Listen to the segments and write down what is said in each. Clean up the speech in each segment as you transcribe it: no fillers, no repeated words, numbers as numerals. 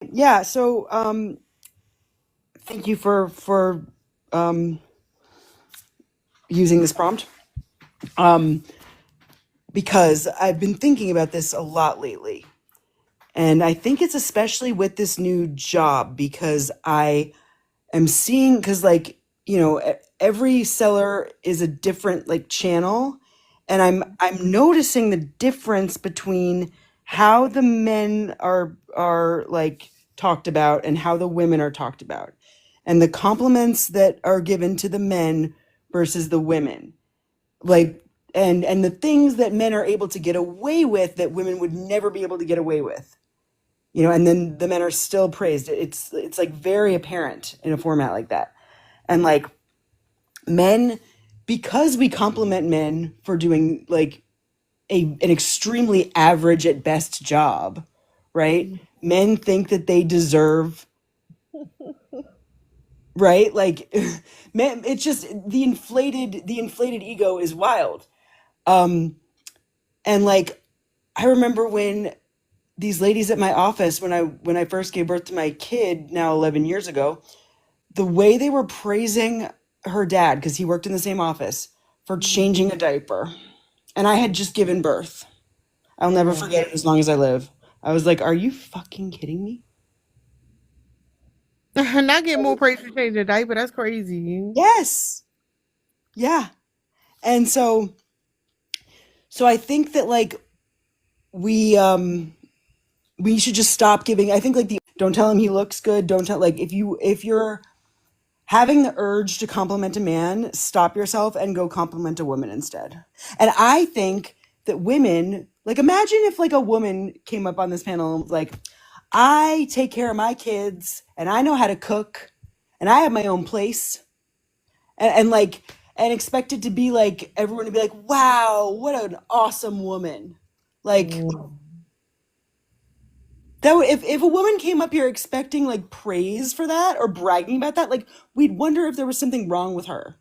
Yeah, so thank you for um using this prompt. Um because I've been thinking about this a lot lately. And I think it's especially with this new job because I am seeing because every seller is a different like channel, and I'm noticing the difference between how the men are like talked about and how the women are talked about, and the compliments that are given to the men versus the women, like, and the things that men are able to get away with that women would never be able to get away with, and then the men are still praised. It's like very apparent in a format like that. And like men, because we compliment men for doing like an extremely average at best job, right? Men think that they deserve, right? Like men, it's just the inflated ego is wild. Um and like I remember when these ladies at my office, when I first gave birth to my kid now 11 years ago, the way they were praising her dad, because he worked in the same office, for changing a diaper. And I had just given birth. I'll never Yeah. forget it as long as I live. I was like, are you fucking kidding me? Not get more praise for changing a diaper. That's crazy. Yes. Yeah. And so I think that like we should just stop giving. I think like the don't tell him he looks good, don't tell, like, if you're having the urge to compliment a man, stop yourself and go compliment a woman instead. And I think that women, like, imagine if like a woman came up on this panel and was like, I take care of my kids and I know how to cook and I have my own place, and like, and expect it to be like everyone to be like, wow, what an awesome woman. Like, Mm. that if a woman came up here expecting like praise for that or bragging about that, like, we'd wonder if there was something wrong with her.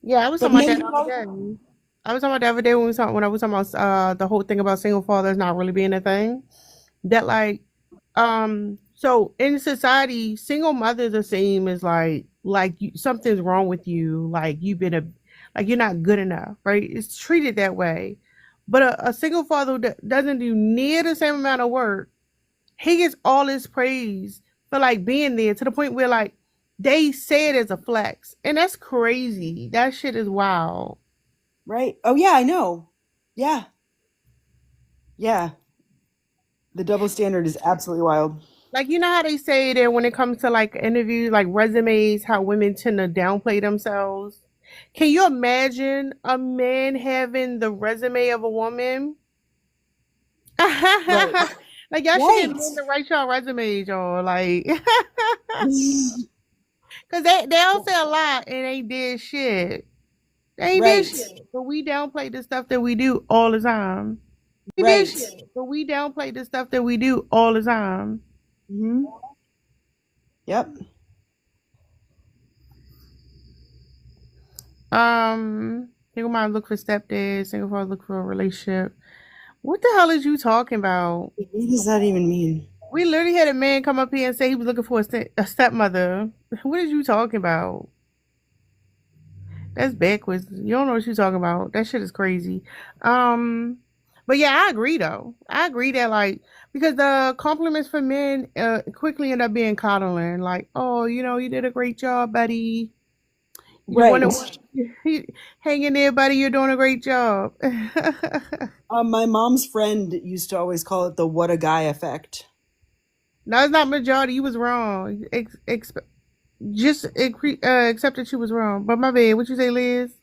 Yeah, I was But talking about men that the don't other always. day. I was talking about the other day when I was talking about the whole thing about single fathers not really being a thing. That like so in society, single mothers are seen as like something's wrong with you, like you've been a like you're not good enough, right? It's treated that way. But a single father that doesn't do near the same amount of work, he gets all his praise for like being there to the point where like they say it as a flex. And that's crazy. That shit is wild. Right? Oh yeah, I know. Yeah, yeah. The double standard is absolutely wild. Like you know how they say that when it comes to like interviews, like resumes, how women tend to downplay themselves. Can you imagine a man having the resume of a woman? Right. Like y'all should get Right. men to write y'all resumes, y'all. Like, cause they all say a lot and they did shit. They ain't did Right. shit, but we downplay the stuff that we do all the time. We did Right. shit, but we downplay the stuff that we do all the time. Hmm. Yep. Single mom look for stepdad, single father look for a relationship. What the hell is you talking about? What does that even mean? We literally had a man come up here and say he was looking for a stepmother. What is you talking about? That's backwards. You don't know what you're talking about. That shit is crazy. Um, but yeah, I agree though. I agree that like because the compliments for men quickly end up being coddling. Like, oh, you did a great job, buddy. You Right. wonder hang in there, buddy. You're doing a great job. My mom's friend used to always call it the "what a guy" effect. No, it's not majority. You was wrong. Just accept that you was wrong. But my bad. What you say, Liz?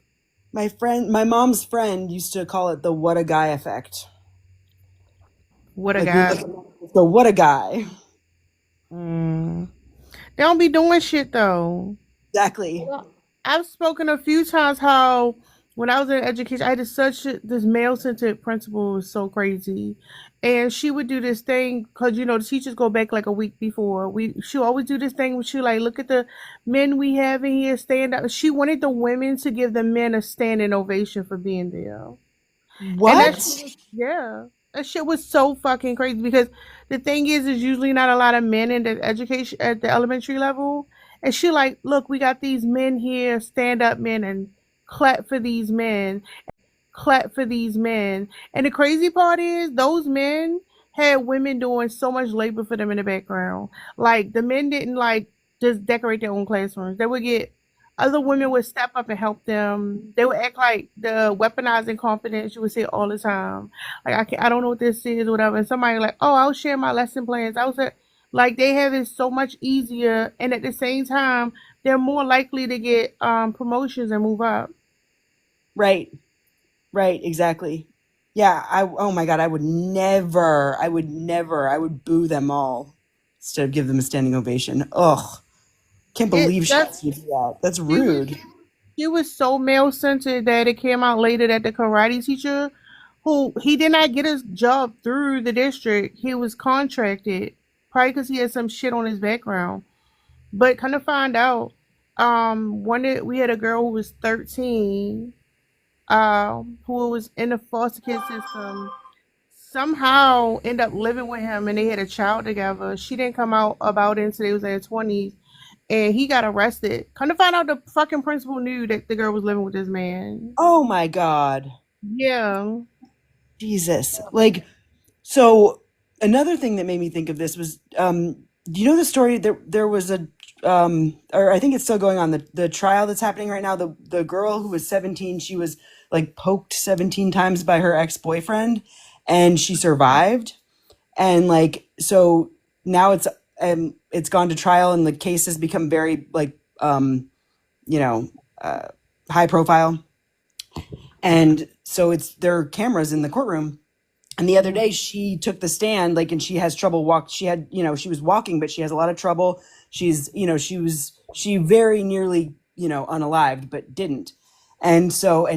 My mom's friend used to call it the "what a guy" effect. What a Like, we guy. look at the "what a guy." Mm. They don't be doing shit though. Exactly. I've spoken a few times how when I was in education, I had this male centered principal was so crazy, and she would do this thing because the teachers go back like a week before. She always do this thing where she like look at the men we have in here stand up. She wanted the women to give the men a standing ovation for being there. And that What? shit was, yeah, that shit was so fucking crazy because the thing is usually not a lot of men in the education at the elementary level. And she like, look, we got these men here, stand up men, and clap for these men, clap for these men. And the crazy part is those men had women doing so much labor for them in the background. Like the men didn't like just decorate their own classrooms. They would get other women would step up and help them. They would act like the weaponizing confidence you would say all the time. Like I don't know what this is or whatever. And somebody like, oh, I'll share my lesson plans. I was like they have it so much easier, and at the same time, they're more likely to get promotions and move up. Right. Right. Exactly. Yeah. Oh my God. I would boo them all instead of give them a standing ovation. Ugh. Can't It believe she that's asked you to do that. That's she was rude. She was so male centered that it came out later that the karate teacher, who he did not get his job through the district, he was contracted, probably because he had some shit on his background. But kind of find out, we had a girl who was 13, who was in the foster kid system, somehow end up living with him, and they had a child together. She didn't come out about it until they was in their 20s, and he got arrested. Come to find out, the fucking principal knew that the girl was living with this man. Oh my God. Yeah. Jesus. Like, so another thing that made me think of this was, do you know the story? There was or I think it's still going on, the trial that's happening right now. The girl who was 17, she was like poked 17 times by her ex-boyfriend, and she survived. And like, so now it's gone to trial, and the case has become very like, you know, high profile. And so there are cameras in the courtroom. And the other day she took the stand, like, and she has trouble she had, she was walking, but she has a lot of trouble. She very nearly, unalived, but didn't. And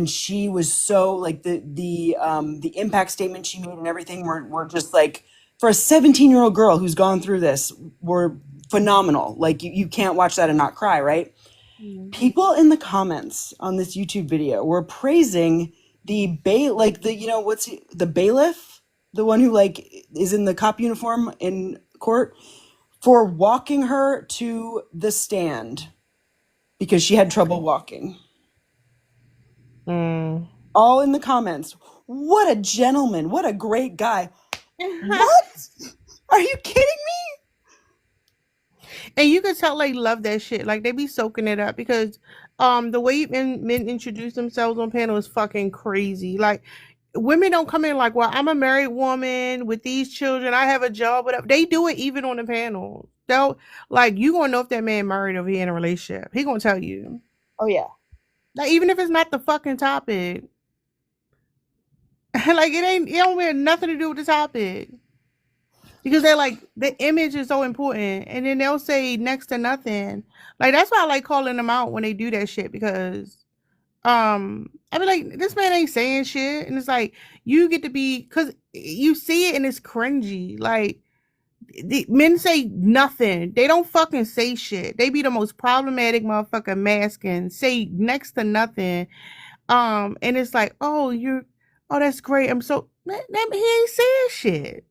she was so like the impact statement she made and everything were just like, for a 17-year-old girl who's gone through this, were phenomenal. Like you can't watch that and not cry, right? Mm. People in the comments on this YouTube video were praising like the bailiff, the one who like is in the cop uniform in court, for walking her to the stand because she had trouble walking. Mm. All in the comments. What a gentleman. What a great guy. What? Are you kidding And you can tell they love that shit. Like they be soaking it up because the way men introduce themselves on panel is fucking crazy. Like women don't come in like, well, I'm a married woman with these children, I have a job, whatever. They do it even on the panel. They'll like you gonna know if that man married or he in a relationship. He gonna tell you. Oh yeah. Like even if it's not the fucking topic. Like it don't have nothing to do with the topic. Because they're like the image is so important, and then they'll say next to nothing. Like that's why I like calling them out when they do that shit because I be like, this man ain't saying shit, and it's like you get to be because you see it and it's cringy. Like the men say nothing, they don't fucking say shit. They be the most problematic motherfucker masking, say next to nothing. And it's like, oh, that's great. I'm so man, he ain't saying shit.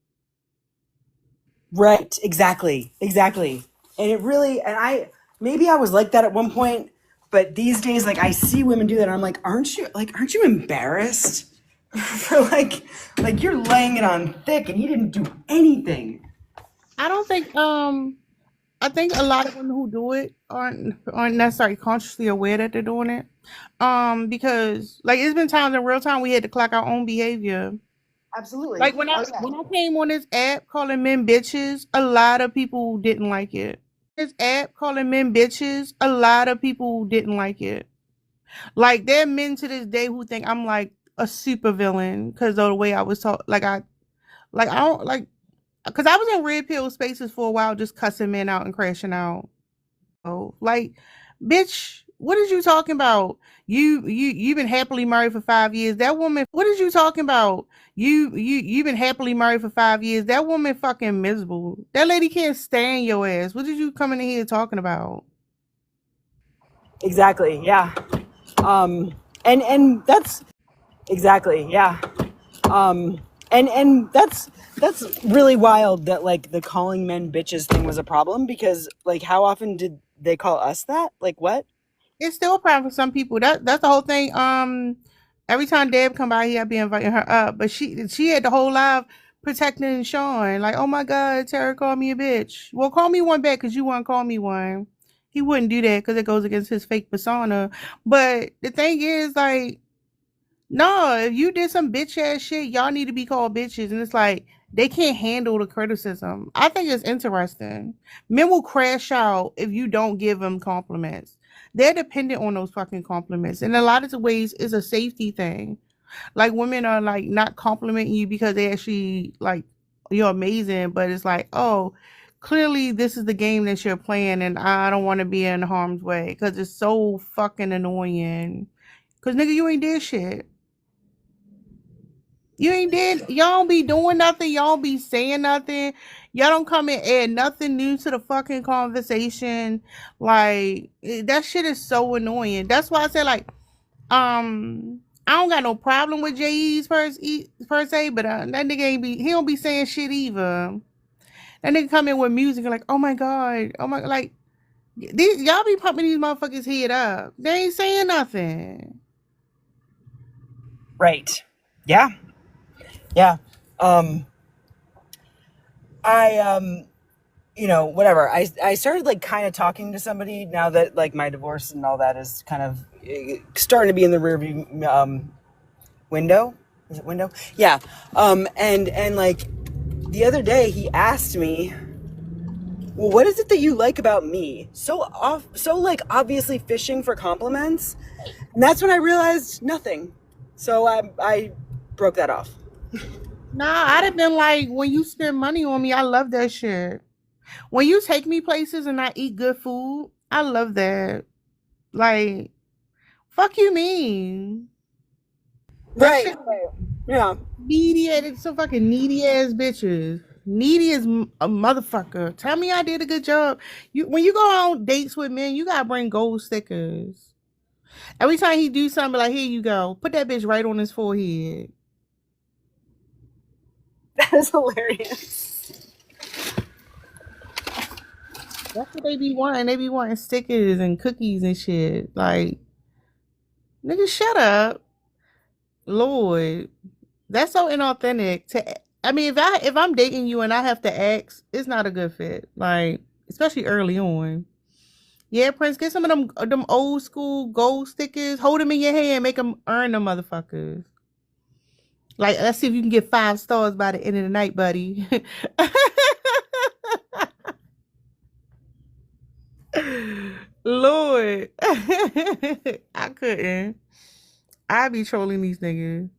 Right, exactly, exactly. And it really, and maybe I was like that at one point, but these days, like I see women do that, and I'm like, aren't you embarrassed? For like you're laying it on thick, and he didn't do anything. I don't think I think a lot of women who do it aren't necessarily consciously aware that they're doing it. Because like it's been times in real time we had to clock our own behavior. Absolutely. Like when I Oh yeah. when I came on this app calling men bitches, a lot of people didn't like it. This app calling men bitches, a lot of people didn't like it. Like there are men to this day who think I'm like a super villain because of the way I was taught. I don't like because I was in red pill spaces for a while, just cussing men out and crashing out. Oh, like, bitch, what is you talking about? You've been happily married for 5 years. That woman, what is you talking about? You've been happily married for 5 years. That woman fucking miserable. That lady can't stand your ass. What did you coming in here talking about? Exactly. Yeah. And that's exactly, yeah. And that's really wild that like the calling men bitches thing was a problem, because like how often did they call us that? Like what? It's still a problem for some people. That's the whole thing. Every time Deb come by here, I be inviting her up, but she had the whole live protecting Sean. Like, oh my God, Tara called me a bitch. Well, call me one back because you want to call me one. He wouldn't do that because it goes against his fake persona. But the thing is, like, no, if you did some bitch ass shit, y'all need to be called bitches. And it's like they can't handle the criticism. I think it's interesting. Men will crash out if you don't give them compliments. They're dependent on those fucking compliments. And a lot of the ways it's a safety thing. Like women are like not complimenting you because they actually like you're amazing, but it's like, oh, clearly this is the game that you're playing and I don't want to be in harm's way because it's so fucking annoying. Cause nigga, you ain't did shit. You ain't did. Y'all don't be doing nothing. Y'all don't be saying nothing. Y'all don't come and add nothing new to the fucking conversation. Like that shit is so annoying. That's why I said like, I don't got no problem with J's per se, but that nigga ain't be. He don't be saying shit either. That nigga come in with music and like, oh my, like these y'all be pumping these motherfuckers head up. They ain't saying nothing. Right. Yeah. Yeah. Um I you know, whatever. I started like kind of talking to somebody now that like my divorce and all that is kind of starting to be in the rearview window. Is it window? Yeah. And like the other day he asked me, "Well, what is it that you like about me?" So like obviously fishing for compliments. And that's when I realized nothing. So I broke that off. Nah, I'd have been like, when you spend money on me, I love that shit. When you take me places and I eat good food, I love that. Like, fuck you mean? That Right. shit Yeah. needy ass, some fucking needy ass bitches. Needy as a motherfucker. Tell me I did a good job. You when you go on dates with men, you gotta bring gold stickers. Every time he do something, like here you go, put that bitch right on his forehead. That is hilarious. That's what they be wanting. They be wanting stickers and cookies and shit. Like, nigga, shut up, Lord. That's so inauthentic. I mean, if I'm dating you and I have to ask, it's not a good fit. Like, especially early on. Yeah, Prince, get some of them old school gold stickers. Hold them in your hand, make them earn them motherfuckers. Like, let's see if you can get 5 stars by the end of the night, buddy. Lord, I couldn't. I be trolling these niggas.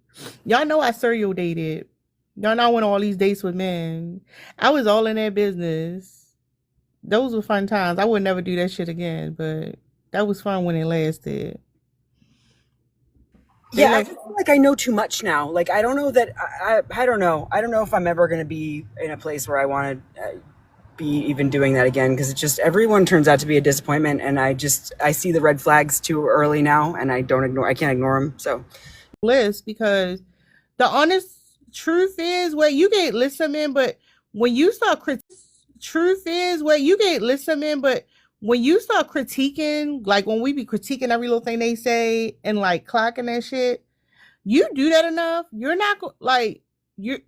Y'all know I serial dated. Y'all know I went on all these dates with men. I was all in that business. Those were fun times. I would never do that shit again, but that was fun when it lasted. They Yeah, I like, just feel like I know too much now. Like I don't know that I don't know. I don't know if I'm ever going to be in a place where I want to be even doing that again, because it just everyone turns out to be a disappointment, and I see the red flags too early now, and I can't ignore them. So list because the honest truth is where you get listen men, but when you start truth is where you get listen men, but when you start critiquing, like when we be critiquing every little thing they say and like clocking that shit, you do that enough, you're not like you're.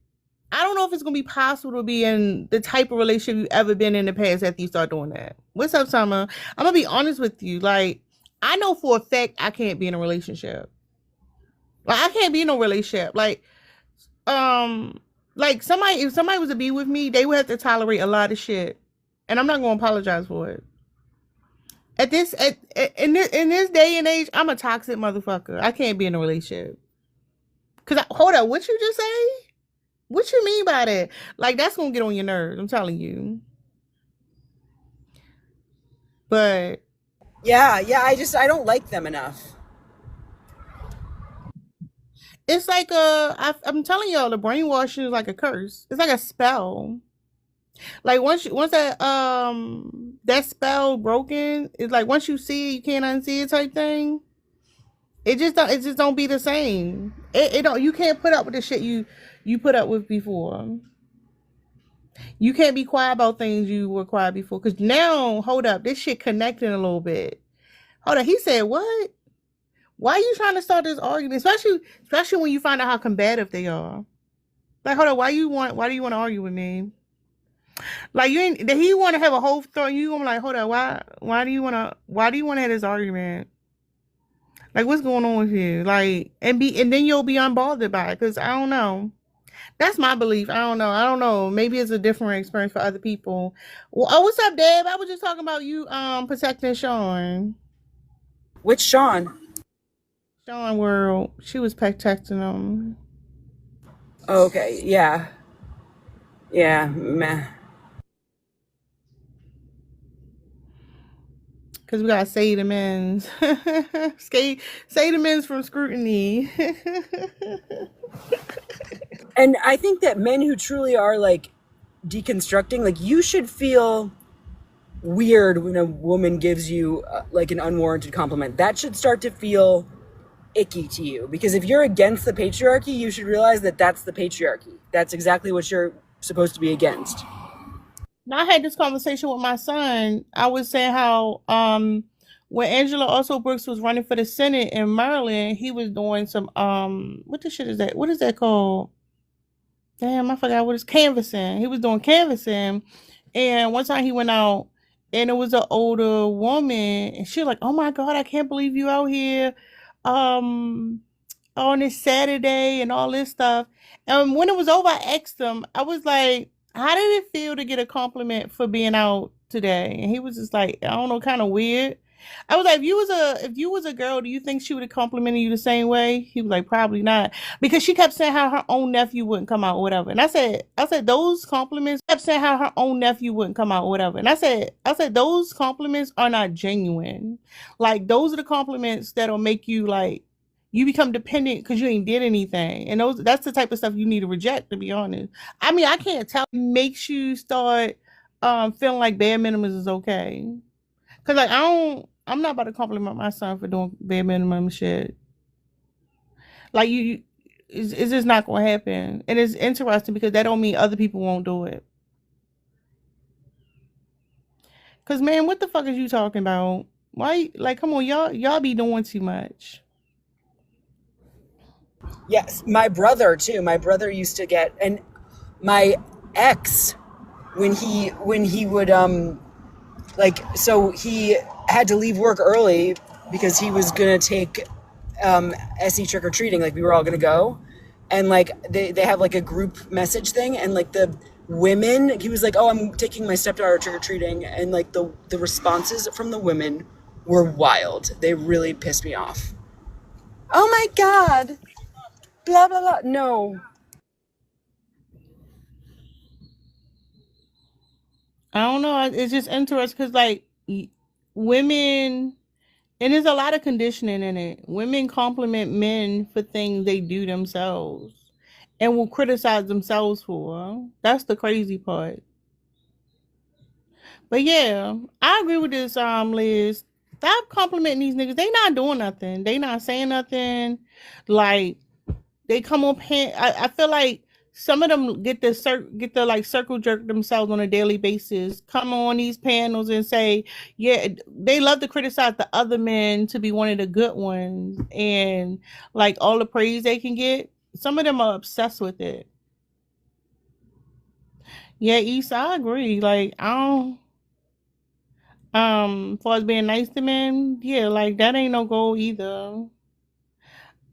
I don't know if it's gonna be possible to be in the type of relationship you've ever been in the past after you start doing that. What's up, Summer? I'm gonna be honest with you. Like, I know for a fact I can't be in a relationship. Like, I can't be in a relationship. Um, like somebody, if somebody was to be with me, they would have to tolerate a lot of shit, and I'm not gonna apologize for it. In this day and age, I'm a toxic motherfucker. I can't be in a relationship. Hold up, what you just say? What you mean by that? Like that's gonna get on your nerves. I'm telling you. But yeah, I don't like them enough. it's like I'm telling y'all, the brainwashing is like a curse. It's like a spell. Like once that spell broken, it's like once you see it, you can't unsee it type thing. It just don't be the same. It don't you can't put up with the shit you put up with before. You can't be quiet about things you were quiet before. Cause now, hold up, this shit connecting a little bit. Hold up, he said what? Why are you trying to start this argument? Especially when you find out how combative they are. Like, hold up, why do you want to argue with me? Like you ain't he wanna have a whole thought, you gonna be like, hold up, why do you wanna have this argument? Like what's going on with you? Like and then you'll be unbothered by it, because I don't know. That's my belief. I don't know. I don't know. Maybe it's a different experience for other people. Well, oh, what's up, Deb? I was just talking about you protecting Sean. Which Sean? Sean World. She was protecting him. Okay, yeah. Yeah, meh. Because we gotta say the men's. Say the men's from scrutiny. And I think that men who truly are like deconstructing, like you should feel weird when a woman gives you like an unwarranted compliment. That should start to feel icky to you, because if you're against the patriarchy, you should realize that that's the patriarchy. That's exactly what you're supposed to be against. Now, I had this conversation with my son. I was saying how when Angela also Brooks was running for the Senate in Maryland, he was doing some what the shit is that? What is that called? Damn, I forgot what it's canvassing. He was doing canvassing, and one time he went out, and it was an older woman, and she was like, "Oh my God, I can't believe you out here, um, on this Saturday and all this stuff." And when it was over, I asked him. I was like, "How did it feel to get a compliment for being out today?" And he was just like, "I don't know, kind of weird." I was like, if you was a girl, do you think she would have complimented you the same way? He was like, probably not, because she kept saying how her own nephew wouldn't come out or whatever. And I said those compliments kept saying how her own nephew wouldn't come out or whatever. And I said those compliments are not genuine. Like those are the compliments that'll make you like you become dependent because you ain't did anything. And that's the type of stuff you need to reject, to be honest. I mean, I can't tell. It makes you start feeling like bare minimums is okay. Cause like I'm not about to compliment my son for doing bare minimum shit. Like it's just not gonna happen. And it's interesting because that don't mean other people won't do it. Cause man, what the fuck is you talking about? Why, like, come on, y'all be doing too much. Yes, my brother too. My brother used to get, and my ex, when he would like, so he had to leave work early because he was gonna take SE trick or treating. Like we were all gonna go, and like they have like a group message thing, and like the women, he was like, "Oh, I'm taking my stepdaughter trick or treating," and like the responses from the women were wild. They really pissed me off. Oh my god, blah blah blah. No. I don't know. It's just interesting because like women, and there's a lot of conditioning in it. Women compliment men for things they do themselves and will criticize themselves for. That's the crazy part. But yeah, I agree with this, Liz. Stop complimenting these niggas. They not doing nothing. They not saying nothing. Like they come on I feel like some of them get the like circle jerk themselves on a daily basis. Come on these panels and say, yeah, they love to criticize the other men to be one of the good ones and like all the praise they can get. Some of them are obsessed with it. Yeah, Issa, I agree. Like I don't far as being nice to men, yeah, like that ain't no goal either.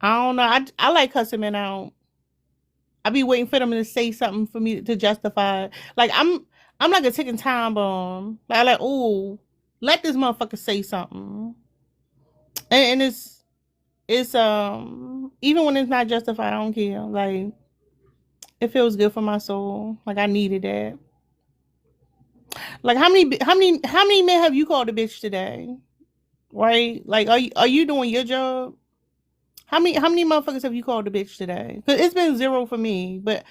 I don't know. I like cussing men out. I be waiting for them to say something for me to justify. Like I'm like a ticking time bomb. Like oh, let this motherfucker say something. And it's even when it's not justified, I don't care. Like it feels good for my soul. Like I needed that. Like how many men have you called a bitch today? Right? Like are you doing your job? How many motherfuckers have you called a bitch today? Because it's been zero for me, but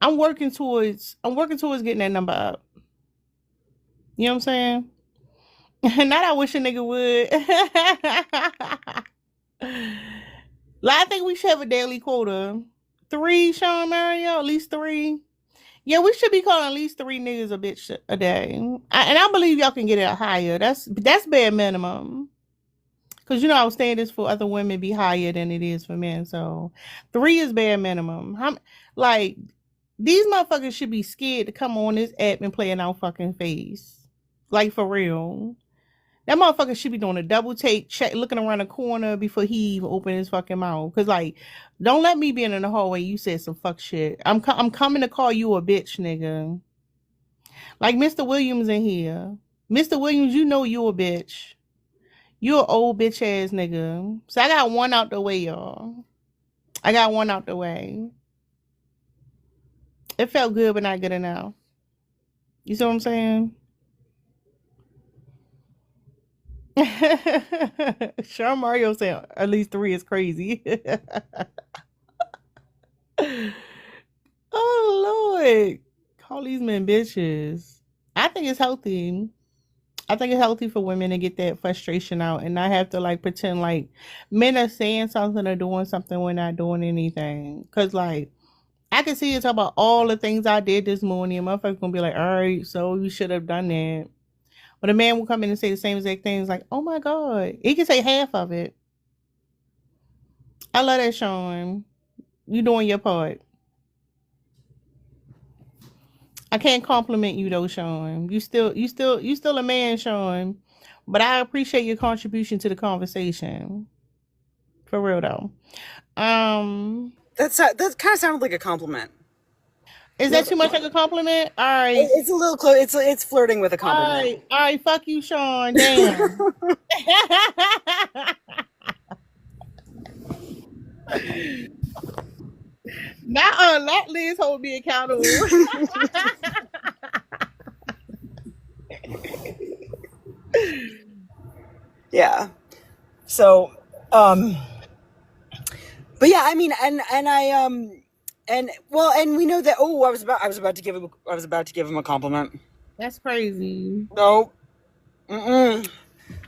I'm working towards getting that number up. You know what I'm saying? Not I wish a nigga would. Like, I think we should have a daily quota. 3, Sean Mario, at least 3. Yeah, we should be calling at least 3 niggas a bitch a day. And I believe y'all can get it higher. That's bare minimum. Cause I was saying this for other women be higher than it is for men. So 3 is bare minimum. Like these motherfuckers should be scared to come on this app and play in our fucking face. Like for real. That motherfucker should be doing a double take, check, looking around the corner before he even open his fucking mouth. Cause like, don't let me be in the hallway. You said some fuck shit. I'm coming to call you a bitch, nigga. Like Mr. Williams in here. Mr. Williams, you know you a bitch. You an old bitch ass nigga. So I got one out the way, y'all. I got one out the way. It felt good, but not good enough. You see what I'm saying? Sean Mario said at least 3 is crazy. Oh Lord. Call these men bitches. I think it's healthy. I think it's healthy for women to get that frustration out and not have to like pretend like men are saying something or doing something when not doing anything. Cause like I can see you talk about all the things I did this morning. And motherfuckers gonna be like, all right, so you should have done that. But a man will come in and say the same exact things like, oh my God. He can say half of it. I love that, Sean. You doing your part. I can't compliment you though, Sean. You still a man, Sean. But I appreciate your contribution to the conversation. For real though. That kind of sounded like a compliment. Is that too much like a compliment? All right. It's a little close. It's flirting with a compliment. All right. Fuck you, Sean. Damn. Not Liz hold me accountable. Yeah. So, but yeah, I mean, and we know that. Oh, I was about to give him a compliment. That's crazy. No.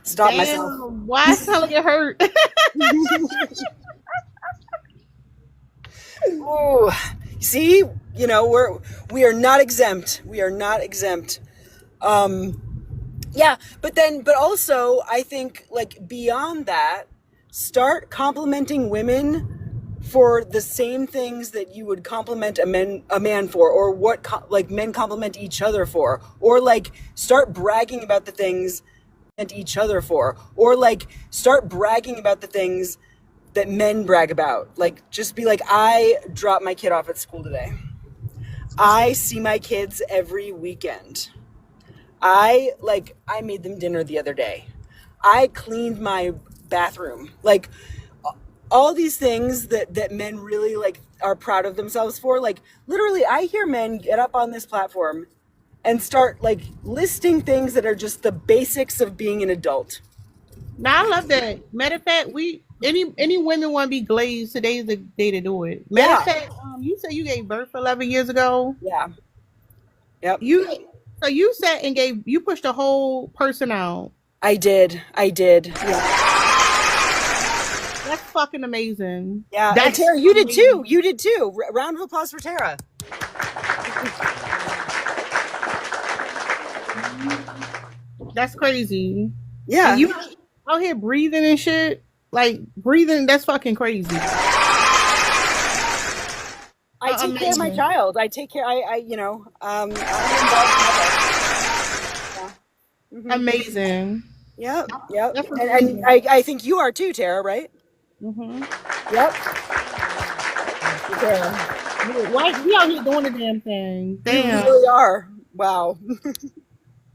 Stop myself. Why is telling it hurt? Oh, see, we are not exempt. We are not exempt. Yeah, but also I think like beyond that, start complimenting women for the same things that you would compliment a man for, or what like men compliment each other for, or like start bragging about the things and each other for, or like start bragging about the things that men brag about. Like just be like, I dropped my kid off at school today. I see my kids every weekend. I made them dinner the other day. I cleaned my bathroom. Like all these things that men really like are proud of themselves for. Like literally I hear men get up on this platform and start like listing things that are just the basics of being an adult. Now I love that. Matter of fact, any women want to be glazed, today's the day to do it. Matter of fact, you said you gave birth 11 years ago. Yeah. Yep. So you sat and you pushed a whole person out. I did. Yeah. That's fucking amazing. Yeah. And Tara, you did too. You did too. Round of applause for Tara. That's crazy. Yeah. And you out here breathing and shit. Like breathing, that's fucking crazy. I take care of my child. I take care. I'm involved. Yeah. Amazing. Yep. And I think you are too, Tara, right? Mm-hmm. Yep. Why we out here doing the damn thing? Damn. We really are. Wow.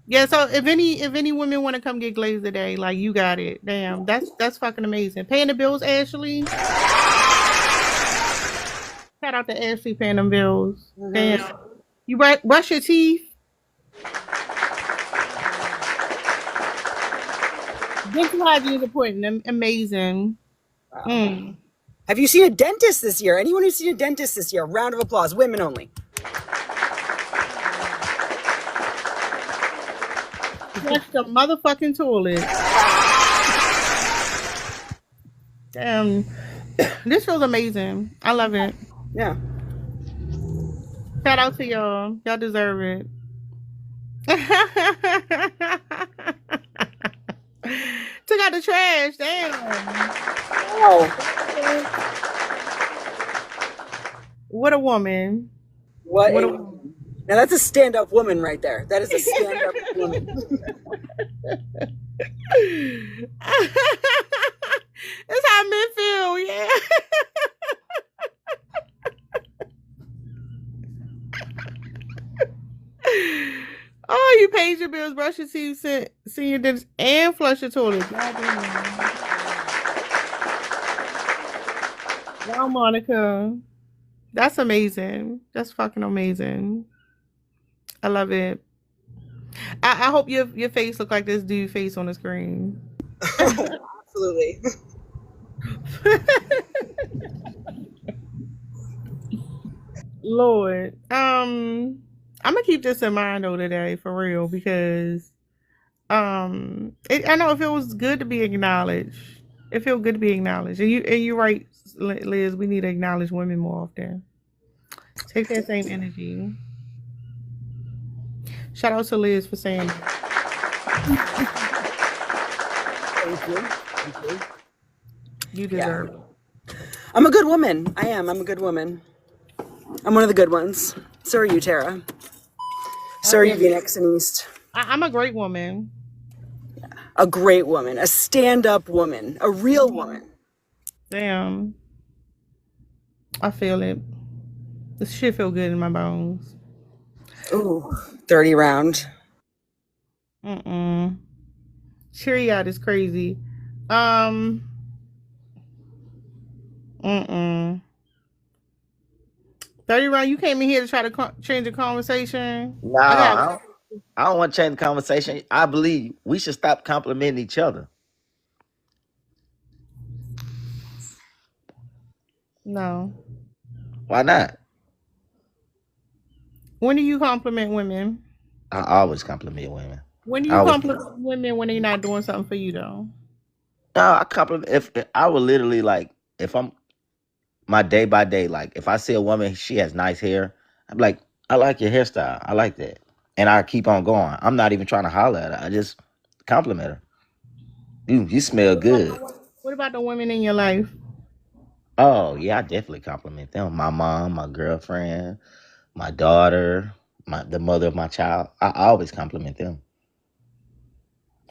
Yeah, so if any women want to come get glazed today, like you got it. Damn, that's fucking amazing. Paying the bills, Ashley. Shout out to Ashley paying them bills. Mm-hmm. Damn. You brush your teeth. Dental hygiene is important. Amazing. Wow. Have you seen a dentist this year? Anyone who's seen a dentist this year? Round of applause. Women only. Flush the motherfucking toilet. Damn. This feels amazing. I love it. Yeah. Shout out to y'all. Y'all deserve it. Took out the trash. Damn. Wow. What a woman. What What a a woman. woman. Now that's a stand-up woman right there. That is a stand-up woman. That's how men feel, yeah. Oh, you paid your bills, brush your teeth, see your dentist, and flush your toilet. Wow, Monica. That's amazing. That's fucking amazing. I love it. I hope your face look like this dude face on the screen. Absolutely. Lord. I'm gonna keep this in mind though today for real because I know it feels good to be acknowledged. It feels good to be acknowledged. And you're right, Liz, we need to acknowledge women more often. Take that same energy. Shout out to Liz for saying that. Thank you. Thank you. You Yeah. deserve it. I'm a good woman. I am. I'm a good woman. I'm one of the good ones. So are you, Tara. So are you, Phoenix and East. I'm a great woman. A great woman. A stand-up woman. A real woman. Damn. I feel it. This shit feel good in my bones. Ooh. 30 round. Cheery out is crazy. Um. 30 round, you came in here to try to change the conversation. No, I don't want to change the conversation. I believe we should stop complimenting each other. No. Why not? When do you compliment women? I always compliment women. When do I you always, compliment women when they're not doing something for you though? no, I compliment. If I would literally like, if I'm my day by day, like if I see a woman, she has nice hair, I'm like, I like your hairstyle. I like that, and I keep on going. I'm not even trying to holler at her. I just compliment her. You smell good. What about the women in your life? Oh yeah, I definitely compliment them. My mom, my girlfriend, my daughter, the mother of my child. I always compliment them.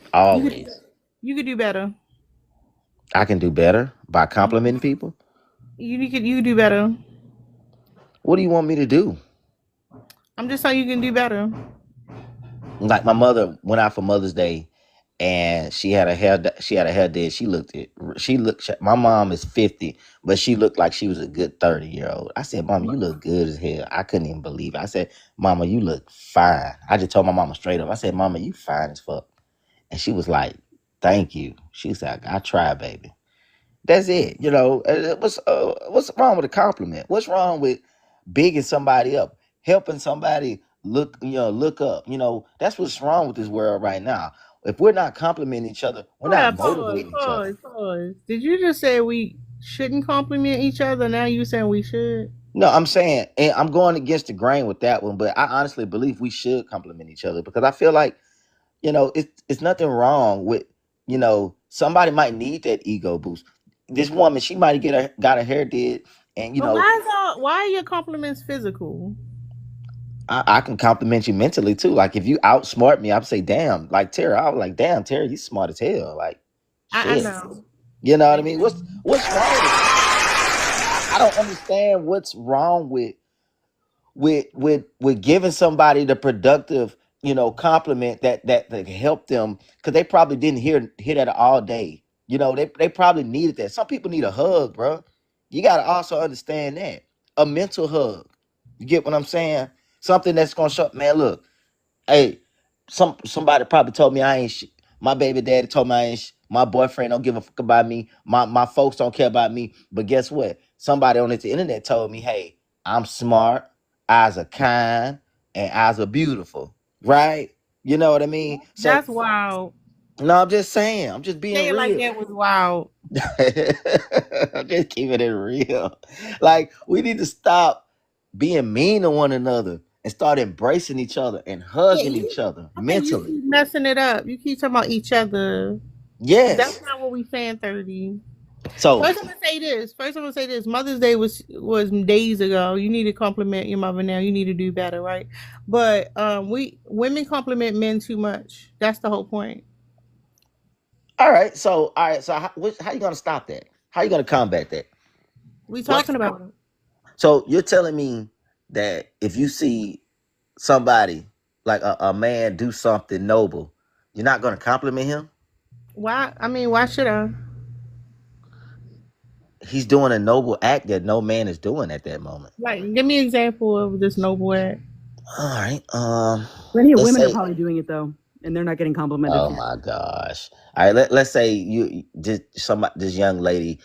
You could Always. you could do better. I can do better by complimenting people. You could do better. What do you want me to do? I'm just saying you can do better. Like my mother went out for Mother's Day, and she had a hair did. My mom is 50, but she looked like she was a good 30-year old. I said, Mama, you look good as hell. I couldn't even believe it. I said, Mama, you look fine. I just told my mama straight up. I said, Mama, you fine as fuck. And she was like, thank you. She said, I try, baby. That's it. What's wrong with a compliment? What's wrong with bigging somebody up, helping somebody look up? That's what's wrong with this world right now. If we're not complimenting each other, we're Hold not up, pause, motivating each other. pause, pause. Did you just say we shouldn't compliment each other? Now you saying we should? No, I'm saying, and I'm going against the grain with that one, but I honestly believe we should compliment each other because I feel like it's nothing wrong with somebody might need that ego boost. This woman, she might got her hair did, and But why are your compliments physical? I can compliment you mentally too. Like if you outsmart me, I'd say, "Damn!" Like Tara, I was like, "Damn, Tara, you smart as hell." Like, I shit. know. You know what I mean? What's wrong with it? I don't understand what's wrong with giving somebody the productive, compliment that can help them because they probably didn't hear that all day. They probably needed that. Some people need a hug, bro. You got to also understand that a mental hug. You get what I'm saying? Something that's gonna show. Man, look, hey, somebody probably told me I ain't shit. My baby daddy told me I ain't shit. My boyfriend don't give a fuck about me. My folks don't care about me. But guess what? Somebody on the internet told me, hey, I'm smart, eyes are kind, and eyes are beautiful. Right? You know what I mean? So That's wild. No, I'm just saying. I'm just being Say it like real. that was wild. I'm just keeping it real. Like we need to stop being mean to one another and start embracing each other and Yeah, hugging each other I think you mentally. keep messing it up. You keep talking about each other. That's Yes. not what we saying. 30. So First, I'm gonna say this. Mother's Day was days ago. You need to compliment your mother now. You need to do better, right? But we women compliment men too much. That's the whole point. all right. So how you gonna stop that? How you gonna combat that? We What? talking about it. So you're telling me that if you see somebody like a man do something noble, you're not gonna compliment him? Why? I mean, why should I? He's doing a noble act that no man is doing at that moment. Like, give me an example of this noble act. All right. Plenty of Let's women are say. probably doing it though, and they're not getting complimented Oh for it. my gosh. All right. Let's say you just somebody this young lady,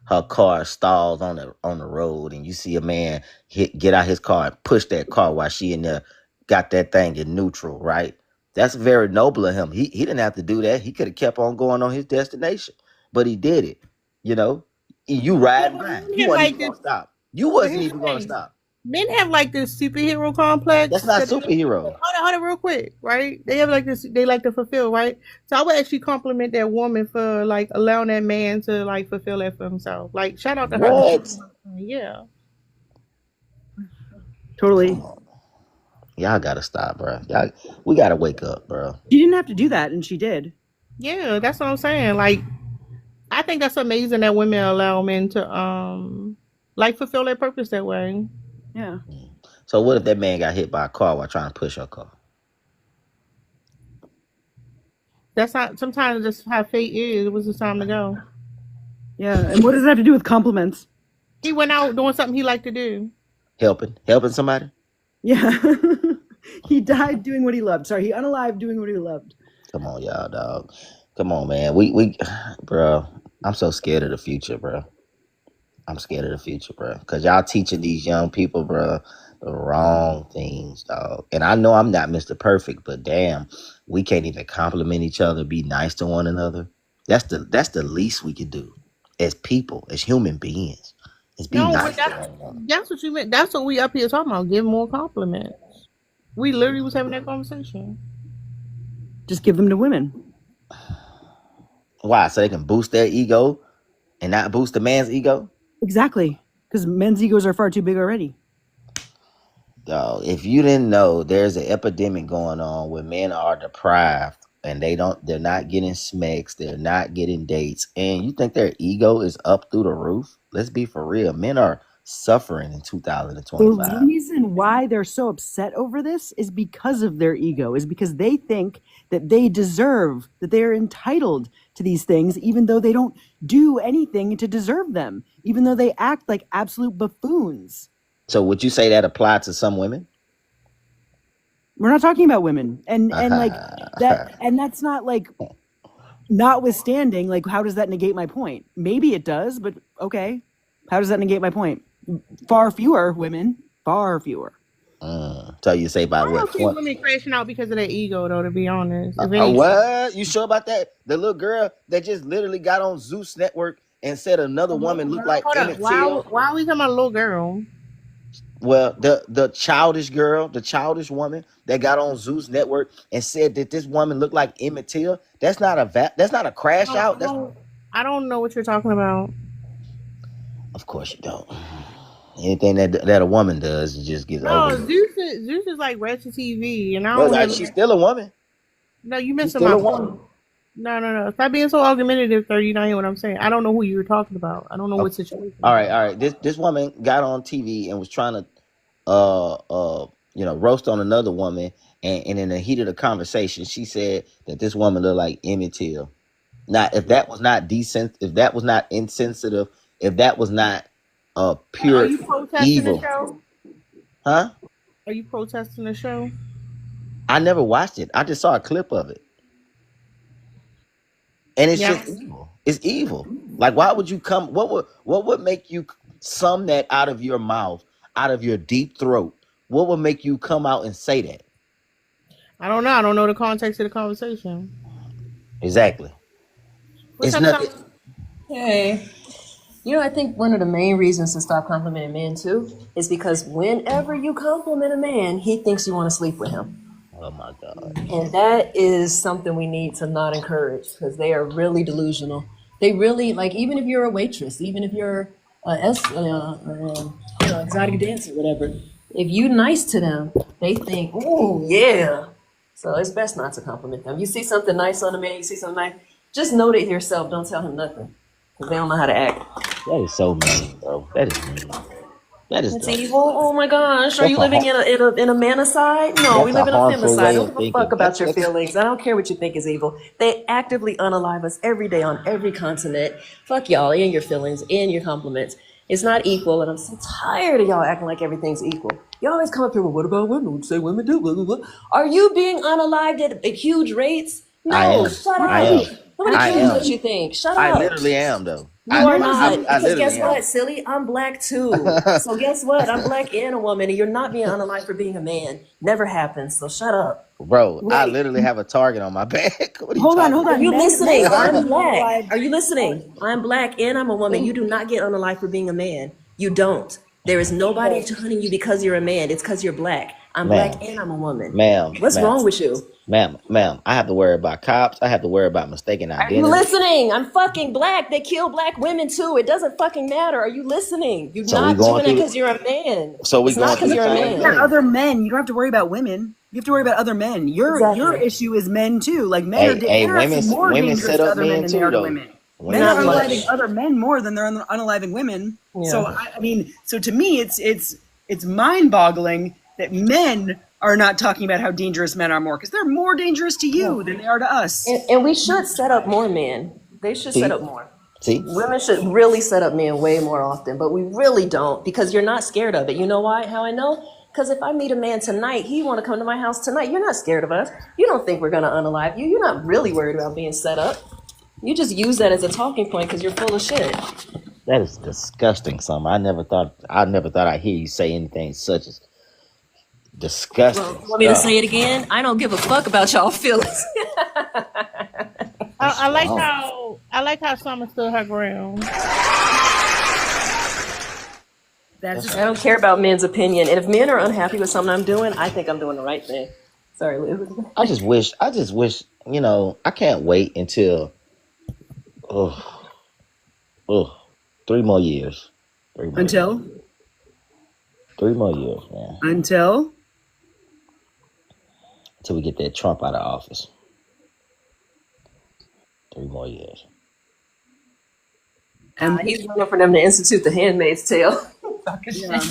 her car stalls on the road, and you see a man get out his car and push that car while she in there got that thing in neutral. Right. That's very noble of him. He didn't have to do that. He could have kept on going on his destination, but he did it. You know. You Yeah, riding but by. men You have wasn't like even this. gonna stop. You But wasn't here's the even gonna thing: stop. men have like this superhero That's complex. not That superhero. hold on, real quick, right? They have like this. They like to fulfill, right? So I would actually compliment that woman for like allowing that man to like fulfill that for himself. Like, shout out to her. What? Yeah. Totally. Y'all gotta stop, bro. We gotta wake up, bro. She didn't have to do that, and she did. Yeah, that's what I'm saying. Like, I think that's amazing that women allow men to like fulfill their purpose that way. Yeah. So what if that man got hit by a car while trying to push her car? That's not sometimes just how fate is. It was his time to go. Yeah. And what does that have to do with compliments? He went out doing something he liked to do. Helping somebody? Yeah. He died doing what he loved. Sorry, he unalived doing what he loved. Come on, y'all, dog. Come on, man. We bro. I'm so scared of the future, bro. I'm scared of the future, bro. Cause y'all teaching these young people, bro, the wrong things, dog. And I know I'm not Mr. Perfect, but damn, we can't even compliment each other, be nice to one another. That's the least we can do as people, as human beings. Is be No, but nice to one another. that's what you meant. That's what we up here talking about. Give more compliments. We literally was having that conversation. Just give them to women. Why? So they can boost their ego and not boost the man's ego? Exactly. Because men's egos are far too big already. Dog, if you didn't know, there's an epidemic going on where men are deprived and they're not getting smecks, they're not getting dates, and you think their ego is up through the roof? Let's be for real. Men are suffering in The 2025. reason why they're so upset over this is because of their ego, is because they think that they deserve, that they're entitled to these things, even though they don't do anything to deserve them, even though they act like absolute buffoons. So would you say that applied to some women? We're not talking about women. And like that, and that's not like, notwithstanding, like, how does that negate my point? Maybe it does, but okay. How does that negate my point? Far fewer women, far fewer. So you say by I what? don't see women crashing out because of their ego, though. To be honest, if Oh, anything, what? You sure about that? The little girl that just literally got on Zeus Network and said another woman looked like hold up. Emmett Till. Why are we talking about a little girl? Well, the childish girl, the childish woman that got on Zeus Network and said that this woman looked like Emmett Till. That's not a crash out. I don't know what you're talking about. Of course you don't. Anything that a woman does, it just gets No, over. Zeus is like Ratchet TV, and I Well, don't. like, she's still a woman. No, you She's missing still my a point. woman. No. Stop being so argumentative, 30. You not hear what I'm saying. I don't know who you were talking about. I don't know what situation. All right. This woman got on TV and was trying to roast on another woman, and in the heat of the conversation, she said that this woman looked like Emmett Till. Now, if that was not decent, if that was not insensitive, if that was not Are pure you protesting evil, the show? huh? Are you protesting the show? I never watched it. I just saw a clip of it, and it's Yeah. just evil. It's evil. Like, why would you come? What would make you sum that out of your mouth, out of your deep throat? What would make you come out and say that? I don't know. I don't know the context of the conversation. Exactly. What's It's up, nothing. Summer? Hey, I think one of the main reasons to stop complimenting men too is because whenever you compliment a man, he thinks you want to sleep with him. Oh my God. And that is something we need to not encourage because they are really delusional. They really, like, even if you're a waitress, even if you're exotic dancer, whatever, if you nice to them, they think, oh, yeah. So it's best not to compliment them. You see something nice on a man, you see something nice, just note it yourself. Don't tell him nothing because they don't know how to act. That is so mean, bro. That is mean. That is It's dumb. evil. Oh my gosh. Are That's you a living in a manicide? No, we that's a live in a harmful femicide. I way don't of give a fuck thinking. about your feelings. I don't care what you think is evil. They actively unalive us every day on every continent. Fuck y'all and your feelings and your compliments. It's not equal, and I'm so tired of y'all acting like everything's equal. You always come up here with, what about women? What say women do? Blah, blah, blah. Are you being unalived at huge rates? I No, am. shut I up. am. Nobody I cares what am. you think. Shut I up. literally am though. You are not, I because guess literally am. what, silly? I'm black too. So guess what? I'm black and a woman, and you're not being unalived for being a man. Never happens. So shut up. Bro, I Wait, literally have a target on my back. What are you Hold on, talking hold are on. you Men listening? are I'm being black. unalived. Are you listening? I'm black and I'm a woman. You do not get unalived for being a man. You don't. There is nobody hunting you because you're a man. It's because you're black. I'm ma'am, black and I'm a woman. ma'am, What's ma'am, wrong with you? ma'am. I have to worry about cops. I have to worry about mistaken Are you identity. listening? I'm fucking black. They kill black women too. It doesn't fucking matter. Are you listening? You're So we not going doing it through because you're a man. so we It's not going through because the you're a same Yeah, man. thing. other men. You don't have to worry about women. You have to worry about other men. Your Exactly. issue is men too. Like Hey, men are women actually more women dangerous set to up other men men than they too are to though. women. Men Women are Not set up unaliving much. other men more than they're unaliving women. So Yeah. I mean, so to me, it's mind-boggling that men are not talking about how dangerous men are more because they're more dangerous to Yeah. you than they are to us. And we should set up more men. They should set see, up more. see? Women should really set up men way more often, but we really don't because you're not scared of it. You know why? How I know? Because if I meet a man tonight, he want to come to my house tonight. You're not scared of us. You don't think we're going to unalive you. You're not really worried about being set up. You just use that as a talking point because you're full of shit. That is disgusting, something. I never thought I'd hear you say anything such as Well, disgusting you want me to stuff. say it again? I don't give a fuck about y'all feelings. You I like strong. how Summer stood her ground. That's That's just, I don't care about men's opinion. And if men are unhappy with something I'm doing, I think I'm doing the right thing. Sorry, Liz. I just wish, I can't wait until oh, oh, 3 more years. 3 more years. until 3 more years, man. until Until we get that Trump out of office. 3 more years. and He's waiting for them to institute the Handmaid's Tale. yeah.